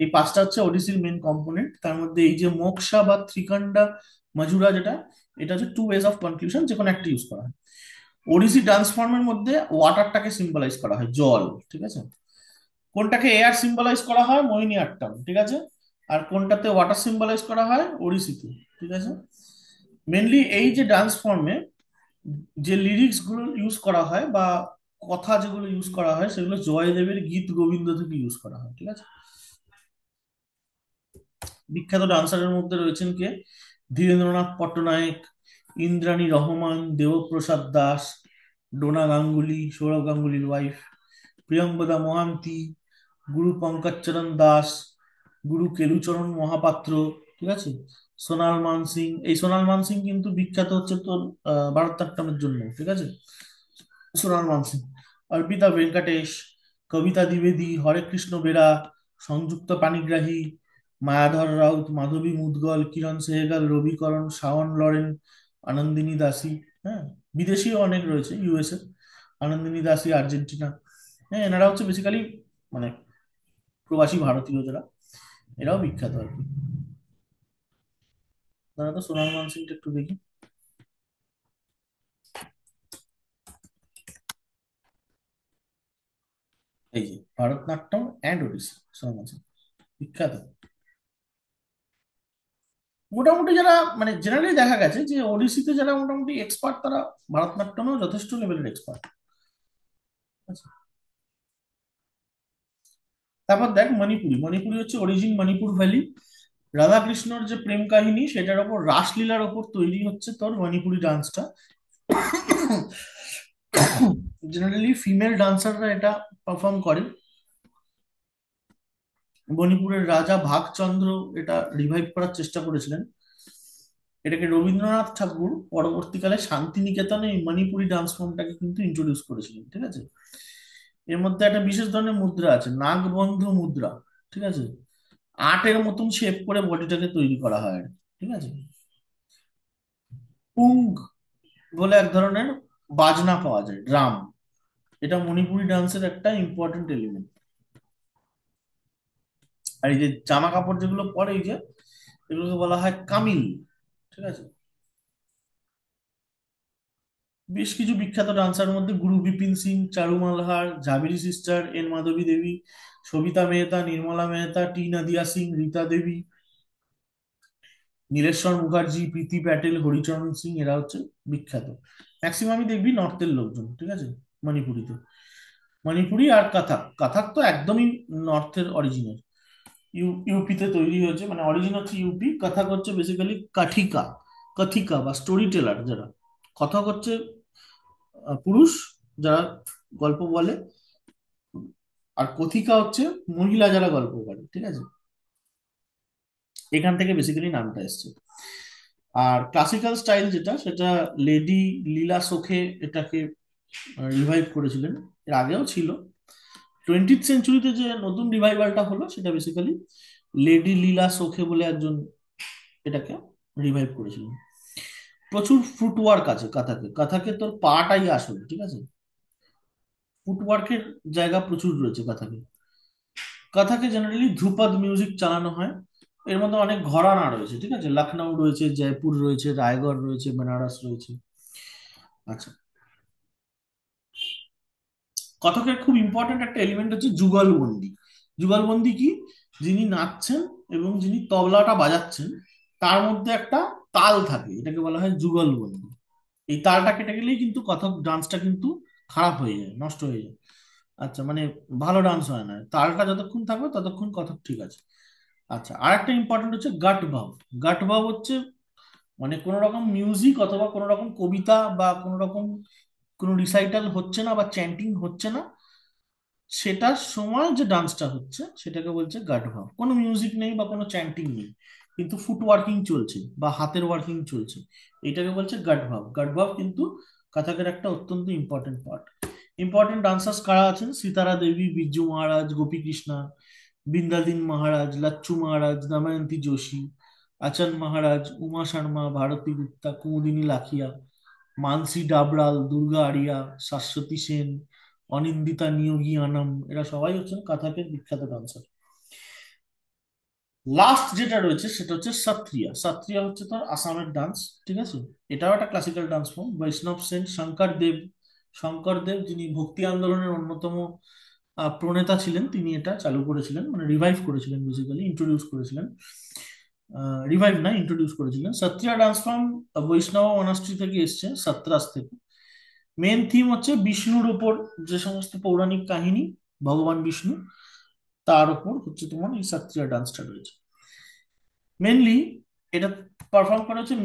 এই পাঁচটা হচ্ছে ওডিসির মেন কম্পোনেন্ট। তার মধ্যে এই যে মোক্ষা বা ত্রিকান্ডা মাজুরা, যেটা এটা হচ্ছে টু ওয়েজ অফ কনক্লুশন, যে কোনো একটা ইউজ করা হয়। ওডিসি ডান্স ফর্মের মধ্যে ওয়াটারটাকে সিম্বলাইজ করা হয়, জল, ঠিক আছে। কোনটাকে এয়ার সিম্বলাইজ করা হয়, মোহিনী আট্টম, ঠিক আছে। আর কোনটাতে ওয়াটার সিম্বলাইজ করা হয়, ওড়িশিতে, ঠিক আছে। মেনলি এই যে ডান্স ফর্মে যে লিরিক্স গুলো ইউজ করা হয় বা কথা যেগুলো ইউজ করা হয়, সেগুলো জয়দেবের গীত গোবিন্দ থেকে ইউজ করা হয়, ঠিক আছে। বিখ্যাত ডান্সারের মধ্যে রয়েছেন কে? ধীরেন্দ্রনাথ পট্টনায়ক, ইন্দ্রাণী রহমান, দেবপ্রসাদ দাস, ডোনা গাঙ্গুলি, সৌরভ গাঙ্গুলির ওয়াইফ, প্রিয়ঙ্বদা মহান্তি, গুরু পঙ্কজচরণ দাস, গুরু কেলুচরণ মহাপাত্র, ঠিক আছে। সোনাল মানসিং, এই সোনাল মানসিং কিন্তু বিখ্যাত হচ্ছে তোর ভারতনাট্যমের জন্য, ঠিক আছে। সোনাল মানসিং, অর্পিতা ভেঙ্কটেশ, কবিতা দ্বিবেদী, হরে কৃষ্ণ বেরা, সংযুক্ত পানিগ্রাহী, মায়াধর রাউত, মাধবী মুদগল, কিরণ সেহগাল, রবিকরণ, শাওন লরেন, আনন্দিনী দাসী। হ্যাঁ, বিদেশিও অনেক রয়েছে, ইউএসএ, আনন্দিনী দাসী আর্জেন্টিনা। হ্যাঁ, এনারা হচ্ছে বেসিক্যালি মানে প্রবাসী ভারতীয় যারা, এরাও বিখ্যাত আর কি। তারা তো সোনাল মানসিংটা একটু দেখি। এই যে ভারতনাট্যম অ্যান্ড ওডিসি, সোনাল মানসিং বিখ্যাত। মোটামুটি যারা মানে জেনারেলি দেখা গেছে যে ওডিসিতে যারা মোটামুটি এক্সপার্ট, তারা ভারতনাট্যমেও যথেষ্ট লেভেলের এক্সপার্ট। আচ্ছা, তারপর দেখ মণিপুরি। মণিপুরি হচ্ছে অরিজিন মণিপুর ভ্যালি। রাধাকৃষ্ণর যে প্রেম কাহিনী, সেটার ওপর রাসলীলার ওপর তৈরি হচ্ছে তোর মণিপুরি ডান্সটা। জেনারেলি ফিমেল ডান্সাররা এটা পারফর্ম করে। মণিপুরের রাজা ভাগচন্দ্র এটা রিভাইভ করার চেষ্টা করেছিলেন। এটাকে রবীন্দ্রনাথ ঠাকুর পরবর্তীকালে শান্তিনিকেতনে এই মণিপুরি ডান্স ফর্মটাকে কিন্তু ইন্ট্রোডিউস করেছিলেন, ঠিক আছে। এর মধ্যে একটা বিশেষ ধরনের মুদ্রা আছে, নাগবন্ধ মুদ্রা, ঠিক আছে। আটের মতন শেপ করে বডিটাকে তৈরি করা হয় আর কি, ঠিক আছে। পুং বলে এক ধরনের বাজনা পাওয়া যায়, ড্রাম। এটা মণিপুরি ডান্সের একটা ইম্পর্টেন্ট এলিমেন্ট। আর এই যে জামা কাপড় যেগুলো পরে, এই যে এগুলোকে বলা হয় কামিল, ঠিক আছে। বেশ কিছু বিখ্যাত ডান্সারের মধ্যে গুরু বিপিন সিং, চারু মালহার, ঝাবেরি সিস্টার, এন মাধবী দেবী, সবিতা মেহতা, নির্মলা মেহতা, টি নাদিয়া সিং, রীতা দেবী, নীলেশ্বর মুখার্জি, প্রীতি প্যাটেল, হরিচরণ সিং, এরা হচ্ছে বিখ্যাত। ম্যাক্সিমামই দেখবি নর্থের লোকজন, ঠিক আছে। মণিপুরিতে মণিপুরি আর কাথাক, কাথাক তো একদমই নর্থের অরিজিনের। ইউপিতে তৈরি হয়েছে, মানে অরিজিন হচ্ছে ইউপি। কাথাক হচ্ছে বেসিক্যালি কাঠিকা, কথিকা বা স্টোরি টেলার যারা। কথক হচ্ছে পুরুষ যারা গল্প বলে, আর কথিকা হচ্ছে মহিলা যারা গল্প বলে, ঠিক আছে। এখান থেকে বেসিক্যালি নামটা এসছে। আর ক্লাসিক্যাল স্টাইল যেটা, সেটা লেডি লীলা সোখে এটাকে রিভাইভ করেছিলেন। এর আগেও ছিল। 20th সেঞ্চুরিতে যে নতুন রিভাইভালটা হলো, সেটা বেসিক্যালি লেডি লীলা সোখে বলে একজন এটাকে রিভাইভ করেছিলেন। প্রচুর ফুটওয়ার্ক আছে কাথাকে। কাথাকে তোর পাটাই আসল, ঠিক আছে। ফুটওয়ার্কের জায়গা প্রচুর রয়েছে কাথাকে। কাথাকে জেনারেলি ধ্রুপদ মিউজিক চালানো হয়। এর মধ্যে অনেক ঘরানা রয়েছে, ঠিক আছে। লখনউ রয়েছে, জয়পুর রয়েছে, রায়গড় রয়েছে, বেনারস রয়েছে। আচ্ছা, কথকের খুব ইম্পর্টেন্ট একটা এলিমেন্ট হচ্ছে যুগলবন্দি। যুগলবন্দি কি? যিনি নাচছেন এবং যিনি তবলাটা বাজাচ্ছেন, তার মধ্যে একটা তাল থাকে, এটাকে বলা হয় যুগলবন্দি। এই তালটা কেটে গেলেই কিন্তু কথক ডান্সটা কিন্তু খারাপ হয়ে যায়, নষ্ট হয়ে যায়। আচ্ছা, মানে ভালো ডান্স হয় না। তালটা যতক্ষণ থাকবে ততক্ষণ কথক ঠিক আছে। আচ্ছা, আর একটা ইম্পর্টেন্ট হচ্ছে গাট ভাব। গাট ভাব হচ্ছে মানে কোন রকম মিউজিক অথবা কোন রকম কবিতা বা কোন রকম কোনো রিসাইটাল হচ্ছে না বা চ্যান্টিং হচ্ছে না, সেটার সময় যে ডান্সটা হচ্ছে সেটাকে বলছে গাট ভাব। কোনো মিউজিক নেই বা কোনো চ্যান্টিং নেই, কিন্তু ফুট ওয়ার্কিং চলছে বা হাতের ওয়ার্কিং চলছে, এটাকে বলছে গাট ভাব। গাট ভাব কিন্তু কাথাকের একটা অত্যন্ত ইম্পর্টেন্ট পার্ট। ইম্পর্টেন্ট ডান্সার্স কারা আছেন? সীতারা দেবী, বিরজু মহারাজ, গোপী কৃষ্ণা, বৃন্দাদিন মহারাজ, লাচ্চু মহারাজ, দময়ন্তী যোশী, আচান মহারাজ, উমা শর্মা, ভারতী গুপ্তা, কুমুদিনী লাখিয়া, মানসী ডাবরাল, দুর্গা আরিয়া, শাশ্বতী সেন, অনিন্দিতা নিয়োগী আনাম, এরা সবাই হচ্ছেন কাথাকের বিখ্যাত ডান্সার। লাস্ট যেটা রয়েছে সেটা হচ্ছে সত্রিয়া। সত্রিয়া হচ্ছে তোর আসামের ডান্স, ঠিক আছে। এটাও একটা ক্লাসিক্যাল ডান্স ফর্ম। বৈষ্ণব সেন শঙ্কর দেব যিনি ভক্তি আন্দোলনের অন্যতম প্রণেতা ছিলেন, তিনি এটা চালু করেছিলেন, মানে রিভাইভ করেছিলেন, বেসিক্যালি ইন্ট্রোডিউস করেছিলেন। রিভাইভ না, ইন্ট্রোডিউস করেছিলেন। সত্রিয়া ডান্স ফর্ম বৈষ্ণব মনাস্ট্রি থেকে এসছে, সত্রাস থেকে। মেন থিম হচ্ছে বিষ্ণুর ওপর, যে সমস্ত পৌরাণিক কাহিনী, ভগবান বিষ্ণু, তার উপর হচ্ছে তোমার এই সত্রিয়া ডান্সটা রয়েছে। মেনলি এটা পারফর্ম করা হচ্ছে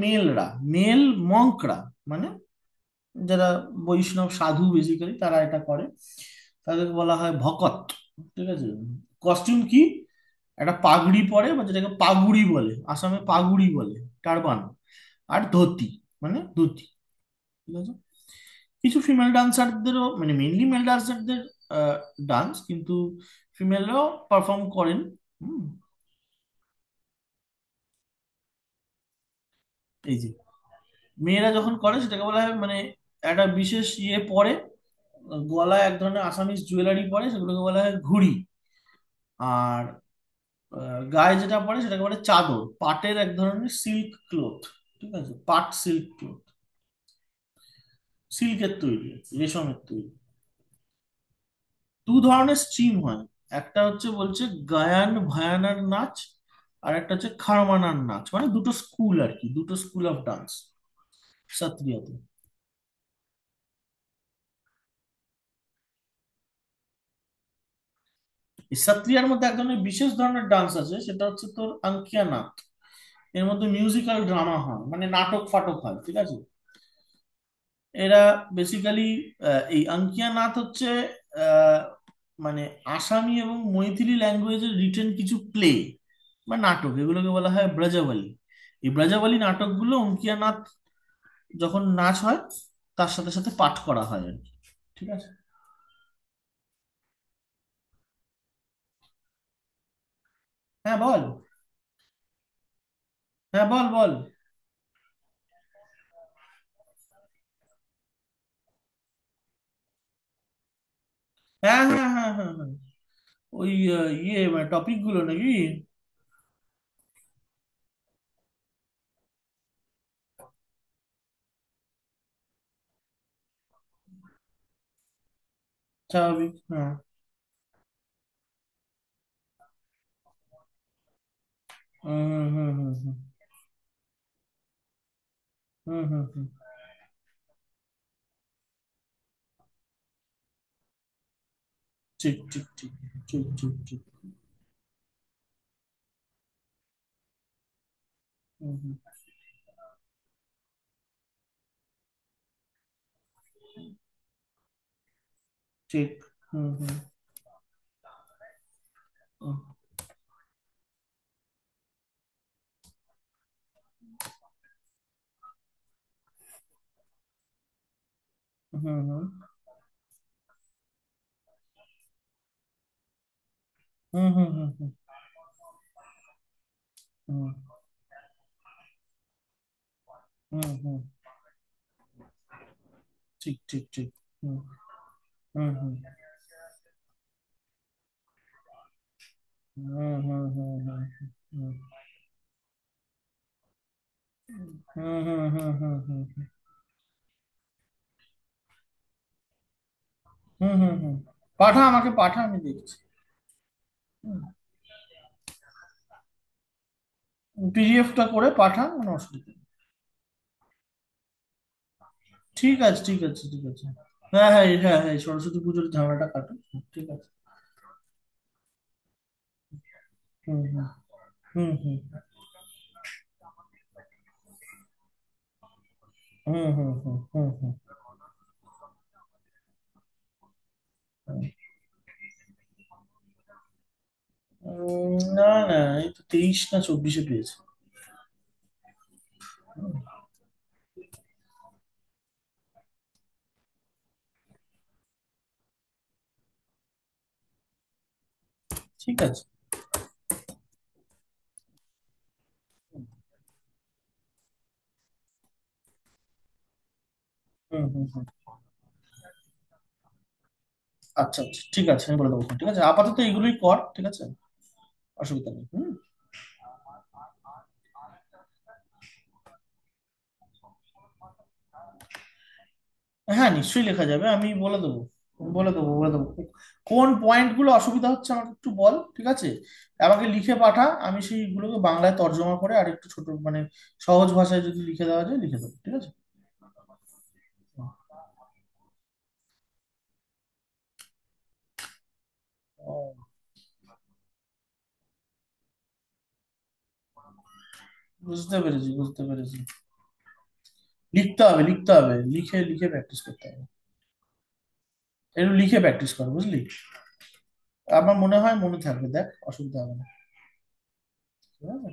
মেল মঙ্করা, মানে যারা বৈষ্ণব সাধু বেসিক্যালি তারা এটা করে, তাদেরকে বলা হয় ভকত, ঠিক আছে। কস্টিউম কি, একটা পাগড়ি পরে, বা যেটাকে পাগুড়ি বলে, আসামে পাগুড়ি বলে, টারবান, আর ধুতি, মানে ধুতি, ঠিক আছে। কিছু ফিমেল ডান্সারদেরও, মানে মেইনলি মেল ডান্সারদের ডান্স, কিন্তু ফিমেলরাও পারফর্ম করেন। হুম, এই যে মেয়েরা যখন করে সেটাকে বলা হয়, মানে একটা বিশেষ ইয়ে পরে, গলায় এক ধরনের আসামিজ জুয়েলারি পরে, সেগুলোকে বলা হয় ঘুড়ি। আর গায়ে যেটা পরে সেটাকে বলে চাদর, পাটের এক ধরনের সিল্ক ক্লথ, ঠিক আছে, পাট সিল্ক ক্লথ, সিল্কের তৈরি, রেশমের তৈরি। দু ধরনের স্ট্রিম হয়, একটা হচ্ছে বলছে গায়ান ভায়ানার নাচ, আর একটা হচ্ছে খারমানার নাচ, মানে দুটো স্কুল আর কি, দুটো স্কুল অফ ডান্স সত্রিয়াতে। এই সত্রিয়ার মধ্যে এক ধরনের বিশেষ ধরনের ডান্স আছে, সেটা হচ্ছে তোর আঙ্কিয়া নাচ। এর মধ্যে মিউজিক্যাল ড্রামা হয়, মানে নাটক ফাটক হয়, ঠিক আছে। এরা বেসিক্যালি এই আঙ্কিয়া নাথ হচ্ছে আহ, মানে আসামি এবং মৈথিলি ল্যাঙ্গুয়েজের রিটেন কিছু প্লে বা নাটক, এগুলোকে বলা হয় ব্রজাবলী। এই ব্রজাবলী নাটকগুলো অঙ্কিয়া নাথ যখন নাচ হয় তার সাথে সাথে পাঠ করা হয় আর কি, ঠিক আছে। হ্যাঁ বল। হ্যাঁ বল বল। হ্যাঁ হ্যাঁ হ্যাঁ হ্যাঁ হ্যাঁ, ওই ইয়ে টপিক গুলো নাকি? স্বাভাবিক, হ্যাঁ। হুম হুম হুম হুম হুম হুম হুম হুম। ঠিক ঠিক ঠিক ঠিক ঠিক ঠিক। হুম হুম। ঠিক। হুম হুম হুম হুম হুম হুম হুম হুম হুম হুম হুম হুম। ঠিক ঠিক ঠিক। হুম হুম হুম হুম হুম হুম হুম হুম হুম হুম হুম হুম হুম হুম হুম হুম। পাঠা, আমাকে পাঠা, আমি দেখছি। পিডিএফটা করে পাঠা, কোনো অসুবিধা নেই। ঠিক আছে ঠিক আছে ঠিক আছে। হ্যাঁ হ্যাঁ হ্যাঁ হ্যাঁ, সরস্বতী পুজোর ঝামেলাটা কাটো। ঠিক আছে। হুম হুম হুম হুম হুম হুম হুম হুম হুম হুম। না না, এই তো 23 না 24-এ পেয়েছে। ঠিক আছে। হুম হুম হুম। আচ্ছা আচ্ছা, ঠিক আছে, আমি বলে দেবো, ঠিক আছে। আপাতত এগুলোই কর, ঠিক আছে, অসুবিধা নেই। হুম। হ্যাঁ নিশ্চয়ই লেখা যাবে, আমি বলে দেবো, বলে দেবো কোন পয়েন্ট গুলো অসুবিধা হচ্ছে আমাকে একটু বল, ঠিক আছে? আমাকে লিখে পাঠা, আমি সেইগুলোকে বাংলায় তর্জমা করে আর একটু ছোট মানে সহজ ভাষায় যদি লিখে দেওয়া যায় লিখে দেবো, ঠিক আছে? ও, বুঝতে পেরেছি। লিখতে হবে, লিখে লিখে প্র্যাকটিস করতে হবে, একটু লিখে প্র্যাকটিস কর, বুঝলি? আমার মনে হয় মনে থাকবে, দেখ অসুবিধা হবে না, ঠিক আছে?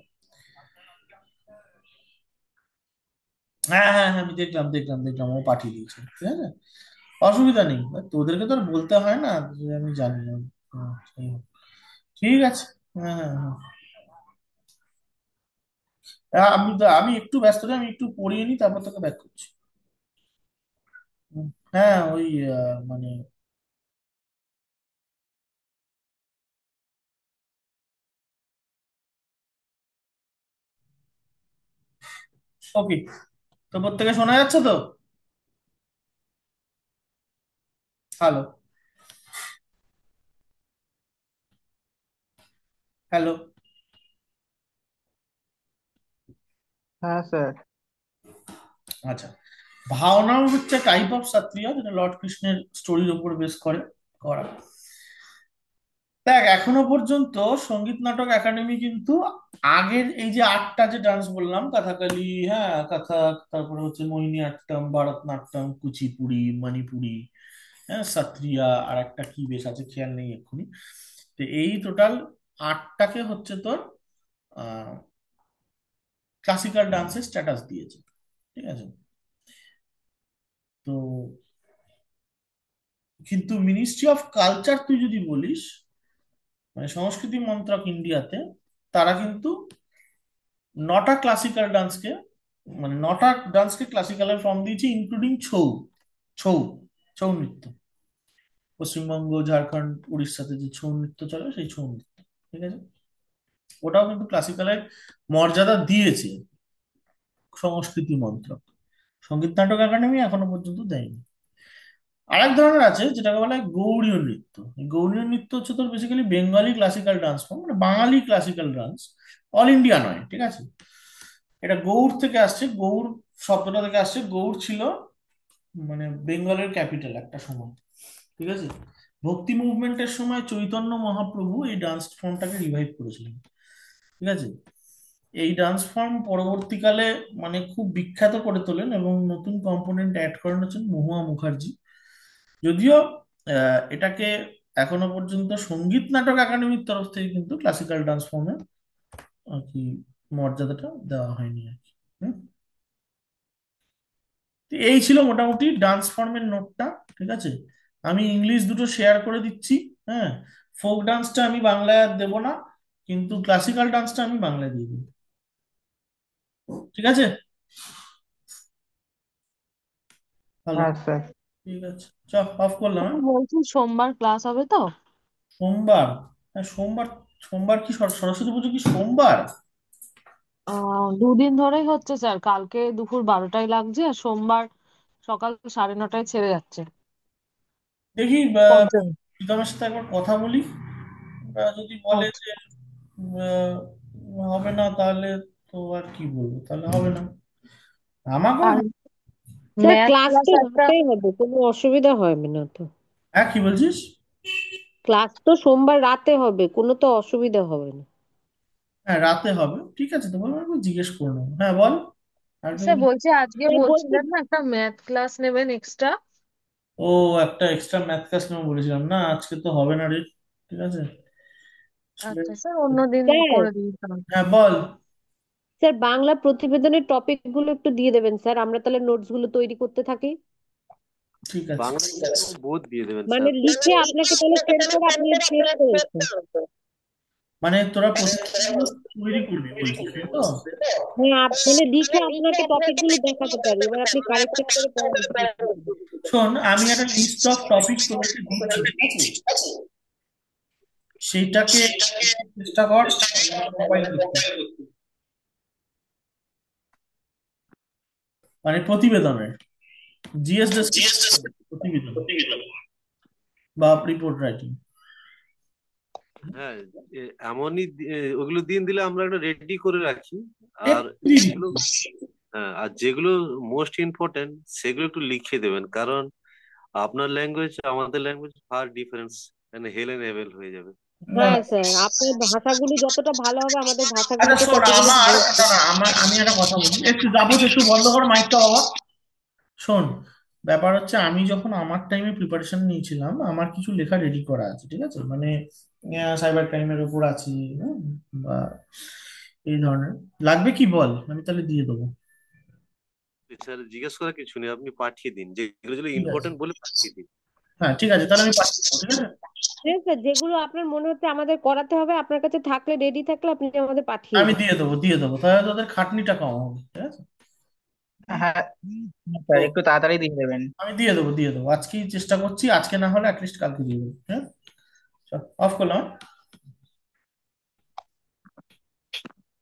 হ্যাঁ, আমি দেখলাম ও পাঠিয়ে দিয়েছে, ঠিক আছে, অসুবিধা নেই, তোদেরকে তো আর বলতে হয় না যে আমি জানি না। যাই হোক। ঠিক আছে। হ্যাঁ। আমি একটু ব্যস্ত রে, আমি একটু পড়িয়ে নিই তারপর তোকে ব্যাক করছি। হ্যাঁ ওই মানে ওকে, তো প্রত্যেকে শোনা যাচ্ছে তো? Hello, hello. হ্যাঁ স্যার। আচ্ছা, ভাওনাও হচ্ছে টাইপ অফ সাত্রিয়া, যেটা লর্ড কৃষ্ণের স্টোরির উপর বেস করে করা। দেখ এখনো পর্যন্ত সঙ্গীত নাটক একাডেমি কিন্তু আগের এই যে আটটা যে ডান্স বললাম, কথাকলি, হ্যাঁ কথাক, তারপরে হচ্ছে মোহিনীআট্টম, ভারতনাট্যম, কুচিপুড়ি, মণিপুরি, হ্যাঁ সত্রিয়া, আর একটা কি বেশ আছে খেয়াল নেই এক্ষুনি। তো এই টোটাল আটটাকে হচ্ছে তোর ক্লাসিক্যাল ডান্সের স্ট্যাটাস দিয়েছে, ঠিক আছে? তো কিন্তু মিনিস্ট্রি অফ কালচার তুই যদি বলিস, মানে সংস্কৃতি মন্ত্রক ইন্ডিয়াতে, তারা কিন্তু নটা ক্লাসিক্যাল ডান্সকে, মানে নটা ডান্সকে ক্লাসিক্যালের ফর্ম দিয়েছে, ইনক্লুডিং ছৌ ছৌ নৃত্য। পশ্চিমবঙ্গ, ঝাড়খণ্ড, উড়িষ্যাতে যে ছৌ নৃত্য চলে সেই ছৌ নৃত্য, ঠিক আছে, ওটাও কিন্তু ক্লাসিক্যালের মর্যাদা দিয়েছে সংস্কৃতি মন্ত্রক। সঙ্গীত নাটক একাডেমি এখনো পর্যন্ত দেয়নি। আরেক ধরনের আছে যেটাকে বলা হয় গৌড়ীয় নৃত্য। এই গৌড়ীয় নৃত্য হচ্ছে তোর basically Bengali classical dance form, মানে বাঙালি ক্লাসিক্যাল ডান্স, অল ইন্ডিয়া নয়, ঠিক আছে? এটা গৌড় থেকে আসছে, গৌড় শব্দটা থেকে আসছে, গৌড় ছিল মানে বেঙ্গলের ক্যাপিটাল একটা সময়, ঠিক আছে? ভক্তি মুভমেন্টের সময় চৈতন্য মহাপ্রভু এই ডান্স ফর্মটাকে রিভাইভ করেছিলেন, ঠিক আছে? এই ডান্স ফর্ম পরবর্তীকালে মানে খুব বিখ্যাত করে তোলেন এবং নতুন কম্পোনেন্ট অ্যাড করেন হচ্ছেন মহুয়া মুখার্জি। যদিও এটাকে এখনো পর্যন্ত সঙ্গীত নাটক একাডেমির তরফ থেকে কিন্তু ক্লাসিক্যাল ডান্স ফর্মে আর কি মর্যাদাটা দেওয়া হয়নি আর কি। হুম? তো এই ছিল মোটামুটি ডান্স ফর্মের নোটটা, ঠিক আছে? আমি ইংলিশ দুটো শেয়ার করে দিচ্ছি। হ্যাঁ, ফোক ডান্সটা আমি বাংলায় আর দেবো না, কিন্তু ক্লাসিক্যাল ডান্সটা আমি বাংলায় দিয়ে দিই, ঠিক আছে? ভালো, হ্যাঁ স্যার। ঠিক আছে, চ অফ করলাম, হ্যাঁ? বলছি সোমবার ক্লাস হবে তো? সোমবার? হ্যাঁ সোমবার। সোমবার কি সরস্বতী পুজো কি সোমবার? দুদিন ধরেই হচ্ছে স্যার, কালকে দুপুর 12টায় লাগছে আর সোমবার সকাল 9:30টায় ছেড়ে যাচ্ছে দেখি পঞ্চম। প্রীতমের সাথে একবার কথা বলি, যদি বলে আচ্ছা। যে আহ, হবে না তাহলে তো আর কি বলবো, তাহলে হবে না আমাকেও। আর স্যার ম্যাথ ক্লাস ক্লাস তো একটা। রাতেই হবে, কোনো অসুবিধা হবে না তো? হ্যাঁ কি বলছিস? ক্লাস তো সোমবার রাতে হবে, কোনো তো অসুবিধা হবে না? হ্যাঁ রাতে হবে, ঠিক আছে, তো বলবো, একবার জিজ্ঞেস করে নেবো। হ্যাঁ বল, আর স্যার কি? বলছি আজকে স্যার বলছি, বলছিলেন না একটা ম্যাথ ক্লাস নেবেন এক্সট্রা। ও, একটা এক্সট্রা ম্যাথ ক্লাস নেবো বলেছিলাম না, আজকে তো হবে না রে, ঠিক আছে? আচ্ছা স্যার, অন্যদিন স্যার করে দিন তাহলে। হ্যাঁ বল। স্যার বাংলা প্রতিবেদনের টপিক গুলো একটু দিয়ে দেবেন স্যার, আমরা তাহলে নোটস গুলো তৈরি করতে থাকি। ঠিক আছে। বাংলা বোধ দিয়ে দেবেন মানে স্যার। লিখে আপনাকে তাহলে সেন্ড করে আপনি চেক করেছেন? মানে তোরা প্রতিবেদন তৈরি করবি বলছিস, তাই তো? হ্যাঁ, মানে লিখে আপনাকে টপিক গুলো দেখাতে পারি, এবার আপনি কারেক্টেড করে পড়াবেন। শোন, আমি একটা লিস্ট অফ টপিক তোদেরকে দিচ্ছি, ঠিক আছে? সেইটাকে চেষ্টা কর কম্পাইল করতে, মানে প্রতিবেদনের। জিএস ডেসক্রিপশন, প্রতিবেদন বা রিপোর্ট রাইটিং। হ্যাঁ, এমনই ওগুলো দিন দিলে আমরা একটা রেডি করে রাখি। আর এক্ষুনি যেগুলো, হ্যাঁ, আর যেগুলো মোস্ট ইম্পর্টেন্ট সেগুলো একটু লিখে দেবেন, কারণ আপনার ল্যাঙ্গুয়েজ আমাদের ল্যাঙ্গুয়েজ ফার ডিফারেন্স, মানে হেল এন্ড হেভেল হয়ে যাবে। না হ্যাঁ না, স্যার, আপনার ভাষাগুলি যতটা ভালো হবে আমাদের আচ্ছা ভাষাগুলিকে শোন, ততগুলো আমার ভালো না হবে। না আমি একটা কথা বলি, একটু যাবো, একটু বন্ধ করো মাইকটা বাবা। শোন, ব্যাপার হচ্ছে আমি যখন আমার টাইমে প্রিপারেশন নিয়েছিলাম আমার কিছু লেখা রেডি করা আছে, ঠিক আছে, মানে সাইবার ক্রাইমের উপর আছে, হ্যাঁ, বা এই ধরনের। লাগবে কি বল, আমি তাহলে দিয়ে দেবো। স্যার জিজ্ঞেস করার কিছু নেই, আপনি পাঠিয়ে দিন, যেগুলো যেগুলো ঠিক আছে, ইম্পর্টেন্ট বলে পাঠিয়ে দিন। হ্যাঁ ঠিক আছে, তাহলে আমি পাঠিয়ে দেবো, ঠিক আছে। হ্যাঁ স্যার, যেগুলো আপনার মনে হচ্ছে আমাদের করাতে হবে আপনার কাছে থাকলে, রেডি থাকলে আপনি আমাদের পাঠিয়ে আমি দিন। দিয়ে দেবো, তাহলে তোদের খাটনিটা কম হবে, ঠিক আছে। হ্যাঁ তো স্যার, একটু তাড়াতাড়ি দিয়ে দেবেন। আমি দিয়ে দেবো, আজকেই চেষ্টা করছি, আজকে না হলে অ্যাটলিস্ট কালকে দিয়ে দেবো, হ্যাঁ। অফ করলাম।